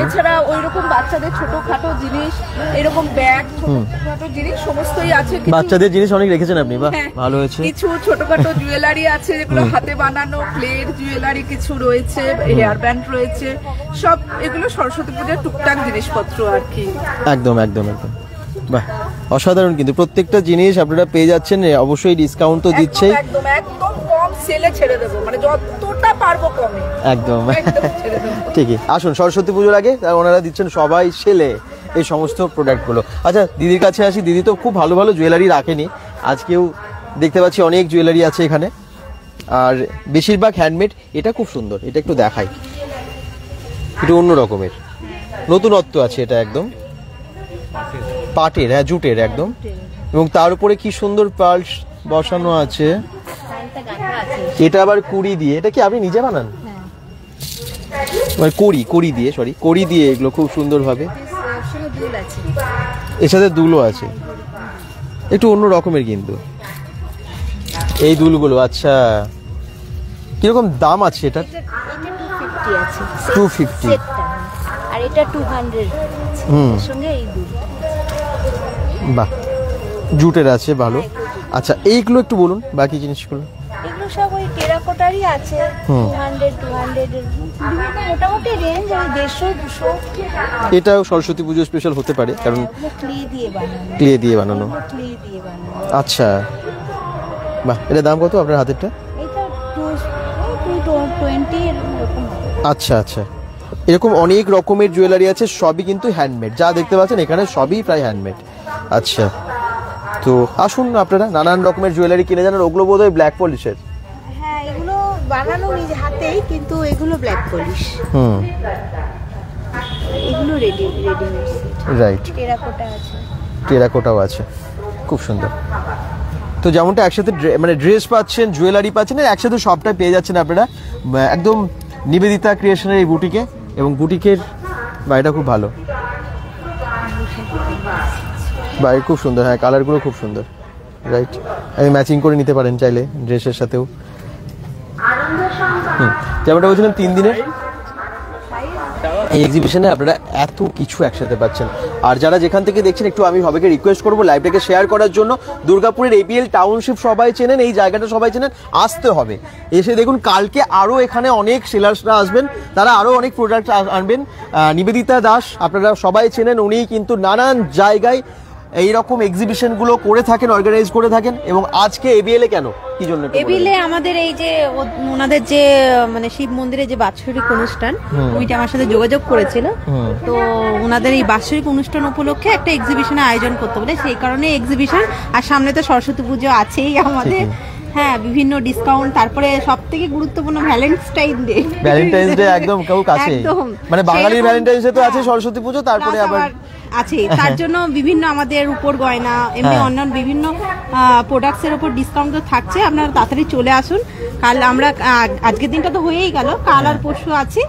Speaker 3: এছাড়া ওইরকম বাচ্চাদের ছোটখাটো জিনিস, এরকম ব্যাগ, ছোটখাটো জিনিস সমস্তই আছে।
Speaker 1: বাচ্চাদের জিনিস অনেক রেখেছেন আপনি, বাহ, ভালো হয়েছে।
Speaker 3: কিছু ছোটখাটো জুয়েলারি আছে, যেগুলো হাতে বানানো প্লেট জুয়েলারি কিছু রয়েছে, হেয়ার ব্যান্ড রয়েছে। সব এগুলো সরস্বতী পূজার টুকটাক জিনিসপত্র আর কি।
Speaker 1: একদম একদম একদম, বাহ, অসাধারণ। কিন্তু প্রত্যেকটা জিনিস আপনারা পেয়ে যাচ্ছেন, অবশ্যই ডিসকাউন্ট তো দিচ্ছেই।
Speaker 3: একদম একদম কম সেলে ছেড়ে দেবো, মানে যতটা পারবো কমে।
Speaker 1: একদম ঠিকই। আসুন, সরস্বতী পুজোর আগে ওনারা দিচ্ছেন সবাই সেলে এই সমস্ত প্রোডাক্টগুলো। আচ্ছা, দিদির কাছে আসি। দিদি তো খুব ভালো ভালো জুয়েলারি রাখেনি, আজকেও দেখতে পাচ্ছি অনেক জুয়েলারি আছে এখানে, আর বেশিরভাগ হ্যান্ডমেড। এটা খুব সুন্দর, এটা একটু দেখাই, একটু অন্য রকমের নতুনত্ব আছে। এটা একদম পাটের, হ্যাঁ জুটের একদম, এবং তার উপরে কি সুন্দর পার্লস বসানো আছে। এটা আবার কুড়ি দিয়ে। এটা কি আপনি নিজে বানান? মানে কড়ি দিয়ে, সরি, কড়ি দিয়ে এগুলো খুব সুন্দর ভাবে। এর সাথে দুলও আছে, একটু অন্য রকমের কিন্তু এই দুলগুলো। আচ্ছা, কিরকম দাম আছে এটা? 250
Speaker 6: আর এটা 200 সঙ্গে এই দুল।
Speaker 1: বাহ, জুটের আছে, ভালো। আচ্ছা, এইগুলো একটু বলুন, বাকি জিনিসগুলো।
Speaker 6: এগুলো সব ওই টেরাকোটারই আছে, 200 এর মোটামুটি রেঞ্জ, ওই 150-200।
Speaker 1: এটাও সরস্বতী পুজো স্পেশাল হতে পারে, কারণ ক্লে দিয়ে বানানো। আচ্ছা, বাহ, এটা দাম কত আপনার হাতেরটা?
Speaker 6: এটা 220 এরকম।
Speaker 1: আচ্ছা আচ্ছা, এরকম অনেক রকমের জুয়েলারি আছে, সবই কিন্তু হ্যান্ডমেড। যা দেখতে পাচ্ছেন এখানে সবই প্রায় হ্যান্ডমেড। আচ্ছা, তো আসুন আপনারা নানান রকমের জুয়েলারি কিনে যান, ওগুলো বোধহয় ব্ল্যাক পলিশের।
Speaker 3: হ্যাঁ, এগুলো বানানো নিজে হাতেই, কিন্তু এগুলো ব্ল্যাক পলিশ। এগুলো রেডিমেড
Speaker 1: রাইট,
Speaker 3: টেরাকোটা আছে,
Speaker 1: টেরাকোটাও আছে, খুব সুন্দর। তো যেমনটা একসাথে মানে ড্রেস পাচ্ছেন, জুয়েলারি পাচ্ছেন, একসাথে সবটাই পেয়ে যাচ্ছেন আপনারা একদম নিবেদিতা ক্রিয়েশনের এই বুটিকে। এবং বুটিকের বাড়িটা খুব ভালো, বাড়ি খুব সুন্দর। হ্যাঁ, কালারগুলো খুব সুন্দর। রাইট, আমি ম্যাচিং করে নিতে পারেন চাইলে ড্রেসের সাথেও। যেমনটা বলছিলাম 3 দিনের এই এক্সিবিশনে আপনারা এত কিছু একসাথে পাচ্ছেন। আর যারা যেখান থেকে দেখছেন, একটু আমি সবাইকে রিকোয়েস্ট করবো লাইভটাকে শেয়ার করার জন্য। দুর্গাপুরের APL টাউনশিপ সবাই চেনেন, এই জায়গাটা সবাই চেনেন, আসতে হবে। এসে দেখুন কালকে আরও এখানে অনেক সেলার্সরা আসবেন, তারা আরও অনেক প্রোডাক্ট আনবেন। নিবেদিতা দাস আপনারা সবাই চেনেন, উনি কিন্তু নানান জায়গায় এইরকম এক্সিবিশনগুলো করে থাকেন, অর্গানাইজ করে থাকেন। এবং আজকে ABL-এ কেন, কি জন্য?
Speaker 5: ABL-এ আমাদের এই যে ওনাদের যে মানে শিব মন্দিরে যে বাৎসরিক অনুষ্ঠান, ওইটা আমার সাথে যোগাযোগ করেছিল। তো ওনাদের এই বাৎসরিক অনুষ্ঠান উপলক্ষে একটা এক্সিবিশনের আয়োজন করতে বলে, সেই কারণে এক্সিবিশন। আর সামনে তো সরস্বতী পুজো আছেই আমাদের। হ্যাঁ, বিভিন্ন ডিসকাউন্ট, তারপরে সবথেকে গুরুত্বপূর্ণ ভ্যালেন্টাইন ডে
Speaker 1: একদম কাছে, মানে বাঙালির ভ্যালেন্টাইন ডে তো আছে, সরস্বতী পুজো, তারপরে আবার
Speaker 5: আছে। তার জন্য বিভিন্ন আমাদের উপর গয়না, এমনি অন্যান্য বিভিন্ন প্রোডাক্টসের উপর ডিসকাউন্ট তো থাকছে। আপনারা তাড়াতাড়ি চলে আসুন। কাল আমরা আজকের দিনটা তো হয়েই গেল, কাল আর পরশু আছি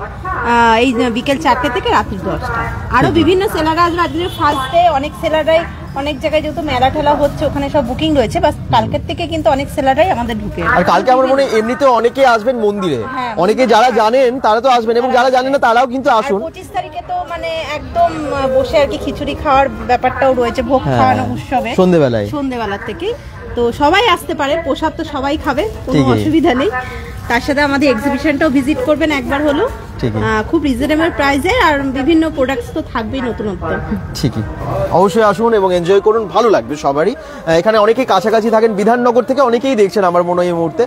Speaker 5: এই বিকেল 4টে থেকে রাত্রি 10টা। আরো বিভিন্ন সেলাররা আসবে আজকের ফার্স্ট ডে। অনেক সেলাররাই অনেক জায়গায় যেহেতু মেলা ঠেলা হচ্ছে, ওখানে সব বুকিং রয়েছে। বাস কালকের থেকে কিন্তু অনেক সেলাররাই আমাদের ঢুকে।
Speaker 1: আর কালকে আমার মনে হয় এমনিতে অনেকে আসবেন মন্দিরে, অনেকে যারা জানেন তারা তো আসবেন, এবং যারা জানেন না তারাও কিন্তু আসুন।
Speaker 5: 25 তারিখে তো মানে একদম বসে আর কি খিচুড়ি খাওয়ার ব্যাপারটাও রয়েছে, ভোগ খাওয়ানো উৎসবে সন্ধ্যেবেলা থেকে। তো সবাই আসতে পারে, প্রসাদ তো সবাই খাবে, কোনো অসুবিধা নেই। তার সাথে আমাদের এক্সিবিশনটাও ভিজিট করবেন একবার হলো, খুব রিজনেবল প্রাইসে, আর বিভিন্ন প্রোডাক্টস তো থাকবেই নতুনত্ব।
Speaker 1: ঠিকই, অবশ্যই আসুন এবং এনজয় করুন, ভালো লাগবে সবারই। এখানে অনেকেই কাছাকাছি থাকেন, বিধাননগর থেকে অনেকেই দেখছেন আমার মনে হয় এই মুহূর্তে।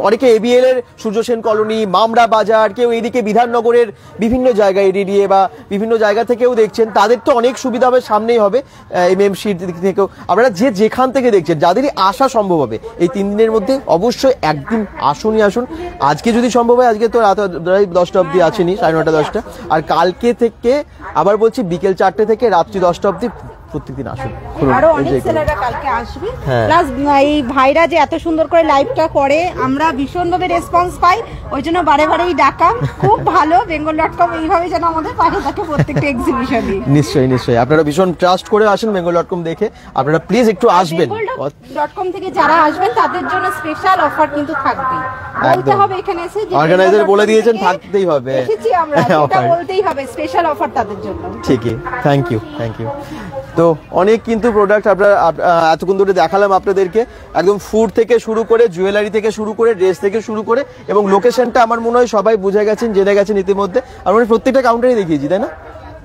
Speaker 1: অনেকে ABL এর সূর্য সেন কলোনি, মামরা বাজার, কেউ এইদিকে বিধাননগরের বিভিন্ন জায়গায় এরিয়ে বা বিভিন্ন জায়গা থেকেও দেখছেন। তাদের তো অনেক সুবিধা হবে, সামনেই হবে MMC-র দিক থেকেও। আপনারা যে যেখান থেকে দেখছেন, যাদেরই আসা সম্ভব হবে এই 3 দিনের মধ্যে, অবশ্যই একদিন আসুনই আসুন। আজকে যদি সম্ভব হয়, আজকে তো রাত 10টা অবধি আছেনি, 9:30 10টা। আর কালকে থেকে আবার বলছি বিকেল 4টে থেকে রাত্রি 10টা অবধি প্রত্যেকদিন আসুন।
Speaker 5: আরো অনেক সেলাররা কালকে আসবে। প্লাস এই ভাইরা যে এত সুন্দর করে লাইভটা করে, আমরা ভীষণভাবে রেসপন্স পাই, ওই জন্য বারেবারেই ডাকা। খুব ভালো, bengal.com এইভাবে যেন আমাদের পাশে থাকে প্রত্যেকটা এক্সিবিশনে।
Speaker 1: নিশ্চয়ই আপনারা ভীষণ ট্রাস্ট করে আসেন bengal.com দেখে, আপনারা প্লিজ একটু আসবেন।
Speaker 5: bengal.com থেকে যারা আসবেন তাদের জন্য স্পেশাল অফার কিন্তু থাকবে, বলতে হবে এখানে এসে যে
Speaker 1: অর্গানাইজার বলে দিয়েছেন, থাকতেই হবে,
Speaker 5: এসেছি আমরা, এটা বলতেই হবে, স্পেশাল অফার তাদের জন্য।
Speaker 1: ঠিকই, থ্যাংক ইউ। তো অনেক কিন্তু প্রোডাক্ট আপনারা এতক্ষণ ধরে দেখালাম আপনাদেরকে, একদম ফুড থেকে শুরু করে, জুয়েলারি থেকে শুরু করে, ড্রেস থেকে শুরু করে, এবং লোকেশনটা আমার মনে হয় সবাই বুঝে গেছেন, জেনে গেছেন ইতিমধ্যে। আর মানে প্রত্যেকটা কাউন্টারে দেখিয়েছি, তাই না?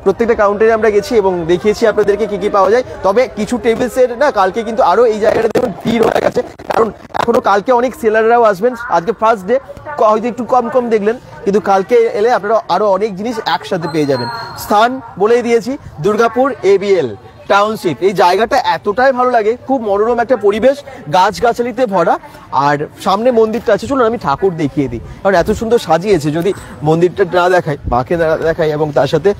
Speaker 1: প্রত্যেকটা কাউন্টারে আমরা গেছি এবং দেখিয়েছি আপনাদেরকে কি কি পাওয়া যায়। তবে কিছু টেবিলসের না কালকে কিন্তু আরো এই জায়গাটা দেখুন ভিড় হয়ে গেছে, কারণ এখনো কালকে অনেক সেলাররাও আসবেন। আজকে ফার্স্ট ডে, হয়তো একটু কম দেখলেন, কিন্তু কালকে এলে আপনারা আরো অনেক জিনিস একসাথে পেয়ে যাবেন। স্থান বলেই দিয়েছি, দুর্গাপুর ABL টাউনশিপ। এই জায়গাটা এতটাই ভালো লাগে, খুব মনোরম একটা পরিবেশ, গাছগাছালিতে ভরা। আর সামনে মন্দিরটা আছে, চলুন আমি ঠাকুর দেখিয়ে দিই, কারণ এত সুন্দর সাজিয়েছে। যদি মন্দিরটা না দেখাই, মাকে দেখাই, এবং তার সাথে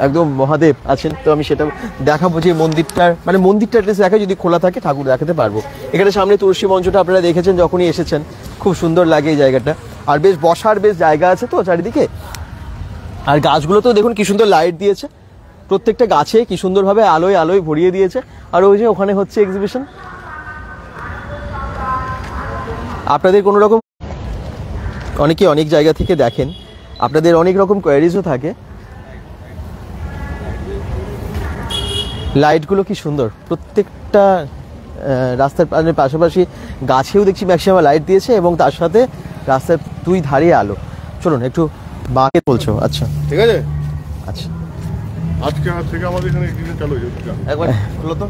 Speaker 1: একদম মহাদেব আছেন, তো আমি সেটা দেখাবো যে মন্দিরটা দেখাই, যদি খোলা থাকে ঠাকুর দেখাতে পারবো। এখানে সামনে তুলসী মঞ্চটা আপনারা দেখেছেন যখনই এসেছেন, খুব সুন্দর লাগে এই জায়গাটা। আর বেশ বসার বেশ জায়গা আছে তো চারিদিকে। আর গাছগুলো তো দেখুন কি সুন্দর লাইট দিয়েছে, প্রত্যেকটা গাছে কি সুন্দরভাবে আলোয় ভরিয়ে দিয়েছে। আর ওই যে ওখানে হচ্ছে এক্সিবিশন। আপনাদের কোনো রকম, অনেকে অনেক জায়গা থেকে দেখেন, আপনাদের অনেক রকম কোয়ারিজও থাকে। লাইটগুলো কি সুন্দর, প্রত্যেকটা রাস্তার পাশাপাশি গাছেও দেখছি ম্যাক্সিমাম লাইট দিয়েছে, এবং তার সাথে রাস্তার 2 ধারে আলো। চলুন একটু বাঁকে বলছো। আচ্ছা,
Speaker 7: ঠিক আছে।
Speaker 1: আচ্ছা,
Speaker 7: আজকে থেকে আমাদের এখানে এক্সিবিশন চালু হয়ে যাচ্ছে। একবার খুলো তো।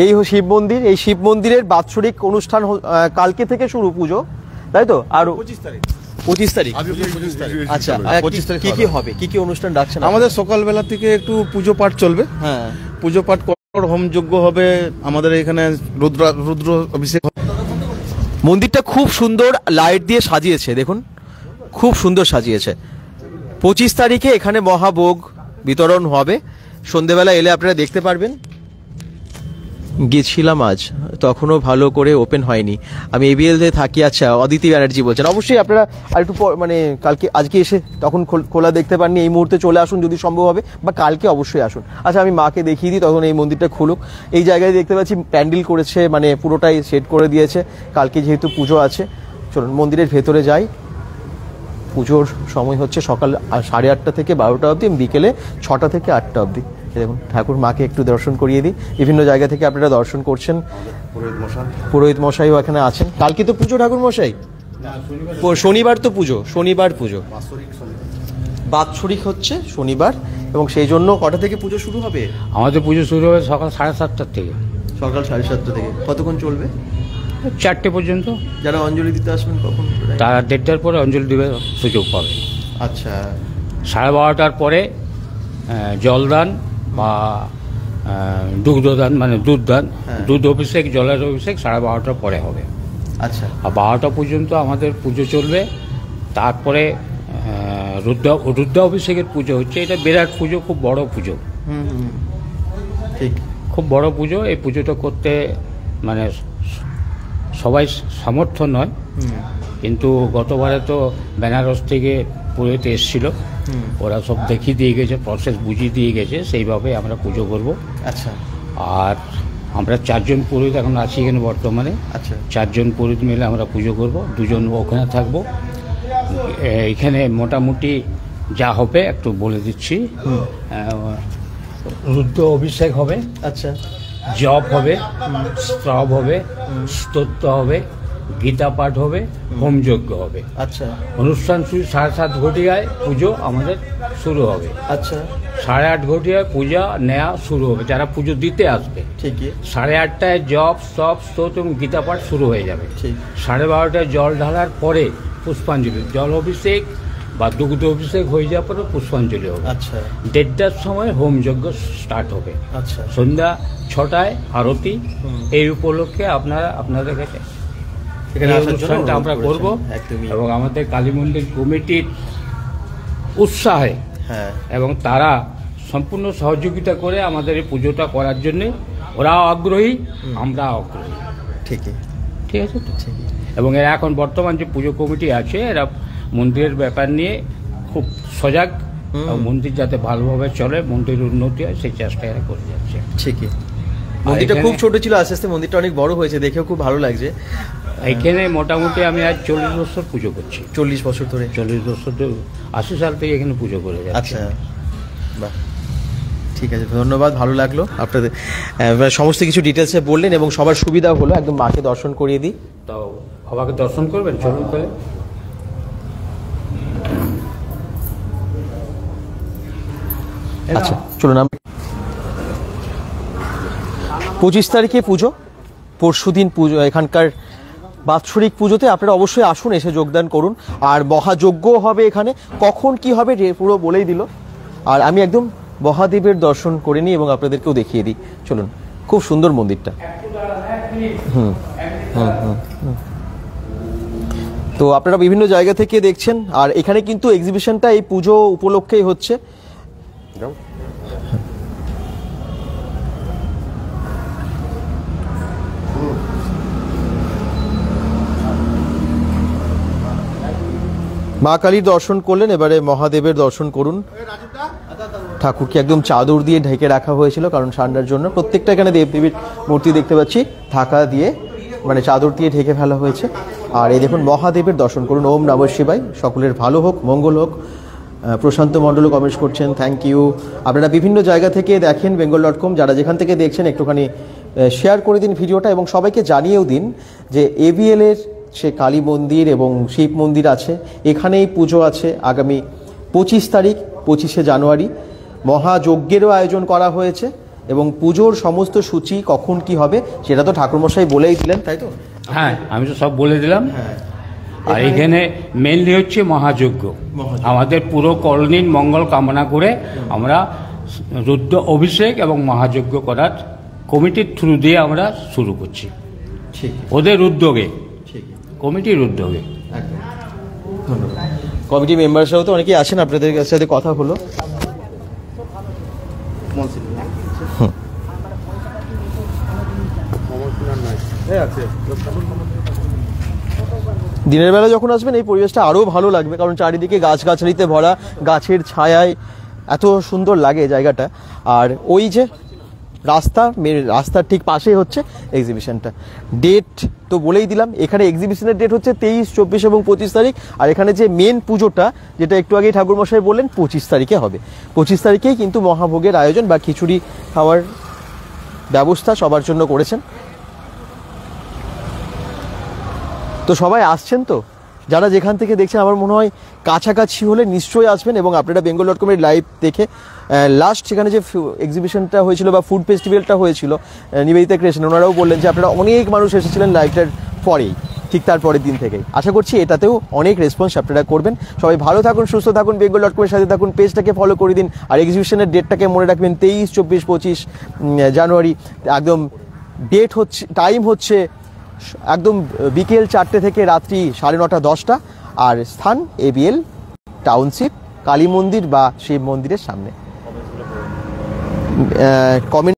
Speaker 1: এই শিব মন্দির, এই শিব মন্দিরের বাৎসরিক অনুষ্ঠান কালকে থেকে শুরু, পুজো, তাই তো? আরো 25 তারিখ। আচ্ছা, 25 তারিখ কি কি হবে, কি কি অনুষ্ঠান রাখছেন?
Speaker 8: আমাদের সকালবেলা থেকে একটু পুজো পাঠ চলবে।
Speaker 1: হ্যাঁ,
Speaker 8: পুজো পাঠ হোমযজ্ঞ হবে আমাদের এখানে, রুদ্র অভিষেক।
Speaker 1: মন্দিরটা খুব সুন্দর লাইট দিয়ে সাজিয়েছে, দেখুন খুব সুন্দর সাজিয়েছে। 25 তারিখে এখানে মহাভোগ বিতরণ হবে, সন্ধেবেলা এলে আপনারা দেখতে পারবেন। গেছিলাম আজ, তখনও ভালো করে ওপেন হয়নি। আমি এবিএল তে থাকি। আচ্ছা, অদিতি ব্যানার্জি বলছেন। অবশ্যই আপনারা আর একটু মানে কালকে, আজকে এসে তখন খোলা দেখতে পাননি, এই মুহূর্তে চলে আসুন যদি সম্ভব হবে, বা কালকে অবশ্যই আসুন। আচ্ছা, আমি মাকে দেখিয়ে দিই, তখন এই মন্দিরটা খুলুক। এই জায়গায় দেখতে পাচ্ছি প্যান্ডেল করেছে, মানে পুরোটাই সেট করে দিয়েছে। কালকে যেহেতু পুজো আছে, চলুন মন্দিরের ভেতরে যাই। পুজোর সময় হচ্ছে সকাল 8:30 থেকে 12টা অবধি, বিকেলে 6টা থেকে 8টা অবধি। দেখুন ঠাকুর মাকে একটু দর্শন করিয়ে দিই। বিভিন্ন জায়গা থেকে আপনারা দর্শন করছেন। পুরোহিত মশাইও এখানে আছেন। কালকে তো পুজো ঠাকুর মশাই, শনিবার তো পুজো, শনিবার পুজো, বাৎসরিক হচ্ছে শনিবার, এবং সেই জন্য কটা থেকে পুজো শুরু হবে?
Speaker 9: আমাদের পুজো শুরু হবে সকাল 7:30 থেকে।
Speaker 1: সকাল 7:30 থেকে কতক্ষণ চলবে?
Speaker 9: 4টে পর্যন্ত।
Speaker 1: যারা অঞ্জলি দিতে আসবেন কখন?
Speaker 9: তারা 1:30টার পরে অঞ্জলি দেবে সুযোগ পাবে।
Speaker 1: আচ্ছা,
Speaker 9: 12:30টার পরে জলদান বা দুগ্ধদান, মানে দুধদান, দুধ অভিষেক, জলের অভিষেক 12:30টার পরে হবে।
Speaker 1: আচ্ছা,
Speaker 9: আর 12টা পর্যন্ত আমাদের পুজো চলবে। তারপরে রুদ্র অভিষেকের পুজো হচ্ছে। এটা বিরাট পুজো, খুব বড় পুজো,
Speaker 1: ঠিক,
Speaker 9: খুব বড় পুজো। এই পুজোটা করতে মানে সবাই সামর্থ্য নয়, কিন্তু গতবারে তো বেনারস থেকে পুরোহিত এসেছিল, ওরা সব দেখিয়ে দিয়ে গেছে, প্রসেস বুঝিয়ে দিয়ে গেছে, সেইভাবে আমরা পুজো করব।
Speaker 1: আচ্ছা,
Speaker 9: আর আমরা 4 জন পুরোহিত এখন আছি এখানে বর্তমানে।
Speaker 1: আচ্ছা,
Speaker 9: 4 জন পুরোহিত মিলে আমরা পুজো করব, 2 জন ওখানে থাকবো। এখানে মোটামুটি যা হবে একটু বলে দিচ্ছি। রুদ্র অভিষেক হবে,
Speaker 1: আচ্ছা,
Speaker 9: জপ হবে, স্তব হবে, স্তোত্র হবে, গীতা পাঠ হবে, হোমযজ্ঞ হবে।
Speaker 1: আচ্ছা,
Speaker 9: অনুষ্ঠান শুরু 7:30 ঘটিকায় পুজো আমাদের শুরু হবে।
Speaker 1: আচ্ছা,
Speaker 9: 8:30 ঘটিকায় পূজা নেওয়া শুরু হবে, যারা পুজো দিতে আসবে।
Speaker 1: ঠিকই।
Speaker 9: 8:30টায় জপ, স্তব, স্তোত্র এবং গীতা পাঠ শুরু হয়ে যাবে।
Speaker 1: ঠিক।
Speaker 9: 12:30টায় জল ঢালার পরে পুষ্পাঞ্জলি, জল অভিষেক বা দুগ্ধ অভিষেক হয়ে যাওয়ার পরে পুষ্পাঞ্জলি হবে।
Speaker 1: আচ্ছা,
Speaker 9: 1:30টার সময় হোমযজ্ঞ স্টার্ট হবে।
Speaker 1: আচ্ছা,
Speaker 9: সন্ধ্যা 6টায় আরতি। এই উপলক্ষে আপনারা আপনাদের কাছে অনুষ্ঠানটা আমরা করব, এবং আমাদের কালী মন্দির কমিটির উৎসাহে এবং তারা সম্পূর্ণ সহযোগিতা করে আমাদের এই পুজোটা করার জন্য ওরাও আগ্রহী, আমরা আগ্রহী।
Speaker 1: ঠিকই,
Speaker 9: ঠিক আছে তো? এবং এরা এখন বর্তমান যে পুজো কমিটি আছে, এরা মন্দিরের ব্যাপার নিয়ে খুব সজাগ, এবং মন্দির যাতে ভালোভাবে চলে, মন্দিরের উন্নতি হয়, সেই চেষ্টা এরা করে যাচ্ছে।
Speaker 1: ঠিকই। মন্দিরটা খুব ছোট ছিল, আস্তে আস্তে মন্দিরটা অনেক বড় হয়েছে, দেখেও খুব ভালো লাগছে।
Speaker 9: এখানে মোটামুটি আমি আজ 40 বছর পুজো করছি।
Speaker 1: 40 বছর ধরে?
Speaker 9: 40 বছর ধরে, 80 সাল থেকে এখানে পুজো করে যাচ্ছি।
Speaker 1: আচ্ছা, বাহ, ঠিক আছে, ধন্যবাদ, ভালো লাগলো আপনাদের সমস্ত কিছু ডিটেলসে বললেন, এবং সবার সুবিধা হলো। একদম মাকে দর্শন করিয়ে দিই।
Speaker 9: তো বাবাকে দর্শন করবেন, চলুন তাহলে।
Speaker 1: আচ্ছা, চলুন। 25 তারিখে পুজো, পরশুদিন পুজো। এখানকার বাৎসরিক পুজোতে আপনারা অবশ্যই আসুন, এসে যোগদান করুন। আর মহাযজ্ঞ হবে এখানে, কখন কি হবে পুরো বলেই দিল। আর আমি একদম মহাদেবের দর্শন করে নিই এবং আপনাদেরকেও দেখিয়ে দিই। চলুন, খুব সুন্দর মন্দিরটা। তো আপনারা বিভিন্ন জায়গা থেকে দেখছেন, আর এখানে কিন্তু এক্সিবিশনটা এই পুজো উপলক্ষেই হচ্ছে। মা কালীর দর্শন করলেন, এবারে মহাদেবের দর্শন করুন। ঠাকুরকে একদম চাদর দিয়ে ঢেকে রাখা হয়েছিল, কারণ ঠান্ডার জন্য। প্রত্যেকটা এখানে দেবদেবীর মূর্তি দেখতে পাচ্ছি ঢাকা দিয়ে, মানে চাদর দিয়ে ঢেকে ফেলা হয়েছে। আর এই দেখুন, মহাদেবের দর্শন করুন। ওম নমঃ শিবায়। সকলের ভালো হোক, মঙ্গল হোক। প্রশান্ত মণ্ডলও কমেন্টস করছেন, থ্যাংক ইউ। আপনারা বিভিন্ন জায়গা থেকে দেখেন bengal.com, যারা যেখান থেকে দেখছেন একটুখানি শেয়ার করে দিন ভিডিওটা, এবং সবাইকে জানিয়েও দিন যে ABL এর সে কালী মন্দির এবং শিব মন্দির আছে, এখানেই পুজো আছে আগামী 25 তারিখ, 25শে জানুয়ারি। মহাযজ্ঞেরও আয়োজন করা হয়েছে, এবং পুজোর সমস্ত সূচি কখন কি হবে সেটা তো ঠাকুরমশাই বলেই দিলেন, তাই তো?
Speaker 9: হ্যাঁ, আমি তো সব বলে দিলাম। আর এখানে মেনলি হচ্ছে মহাযজ্ঞ। আমাদের পুরো কলোনির মঙ্গল কামনা করে আমরা রুদ্র অভিষেক এবং মহাযজ্ঞ করার কমিটির থ্রু দিয়ে আমরা শুরু করছি,
Speaker 1: ঠিক
Speaker 9: ওদের উদ্যোগে,
Speaker 1: ঠিক
Speaker 9: কমিটির উদ্যোগে।
Speaker 1: একদম ধন্যবাদ। কমিটি মেম্বারসরাও তো অনেকেই আসেন, আপনাদের সাথে কথা হলো। দিনের বেলা যখন আসবেন এই পরিবেশটা আরও ভালো লাগবে, কারণ চারিদিকে গাছগাছালিতে ভরা, গাছের ছায়ায় এত সুন্দর লাগে জায়গাটা। আর ওই যে রাস্তার ঠিক পাশেই হচ্ছে এক্সিবিশনটা। ডেট তো বলেই দিলাম, এখানে এক্সিবিশনের ডেট হচ্ছে 23, 24 এবং 25 তারিখ। আর এখানে যে মেন পুজোটা, যেটা একটু আগেই ঠাকুরমশাই বললেন, 25 তারিখে হবে। 25 তারিখেই কিন্তু মহাভোগের আয়োজন বা খিচুড়ি খাওয়ার ব্যবস্থা সবার জন্য করেছেন। তো সবাই আসছেন তো, যারা যেখান থেকে দেখছেন আমার মনে হয় কাছাকাছি হলে নিশ্চয়ই আসবেন। এবং আপনারা bengal.com-এর লাইভ দেখে লাস্ট সেখানে যে এক্সিবিশনটা হয়েছিল বা ফুড ফেস্টিভ্যালটা হয়েছিল, নিবেদিতা ক্রিয়েশন, ওনারাও বললেন যে আপনারা অনেক মানুষ এসেছিলেন লাইভটার পরেই, ঠিক তার পরের দিন থেকেই। আশা করছি এটাতেও অনেক রেসপন্স আপনারা করবেন। সবাই ভালো থাকুন, সুস্থ থাকুন, bengal.com-এর সাথে থাকুন, পেজটাকে ফলো করে দিন। আর এক্সিবিশনের ডেটটাকে মনে রাখবেন 23, 24, 25 জানুয়ারি। একদম ডেট হচ্ছে, টাইম হচ্ছে একদম বিকেল 4টে থেকে রাত্রি 9:30, 10টা। আর স্থান ABL টাউনশিপ, কালী মন্দির বা শিব মন্দিরের সামনে। কমেন্ট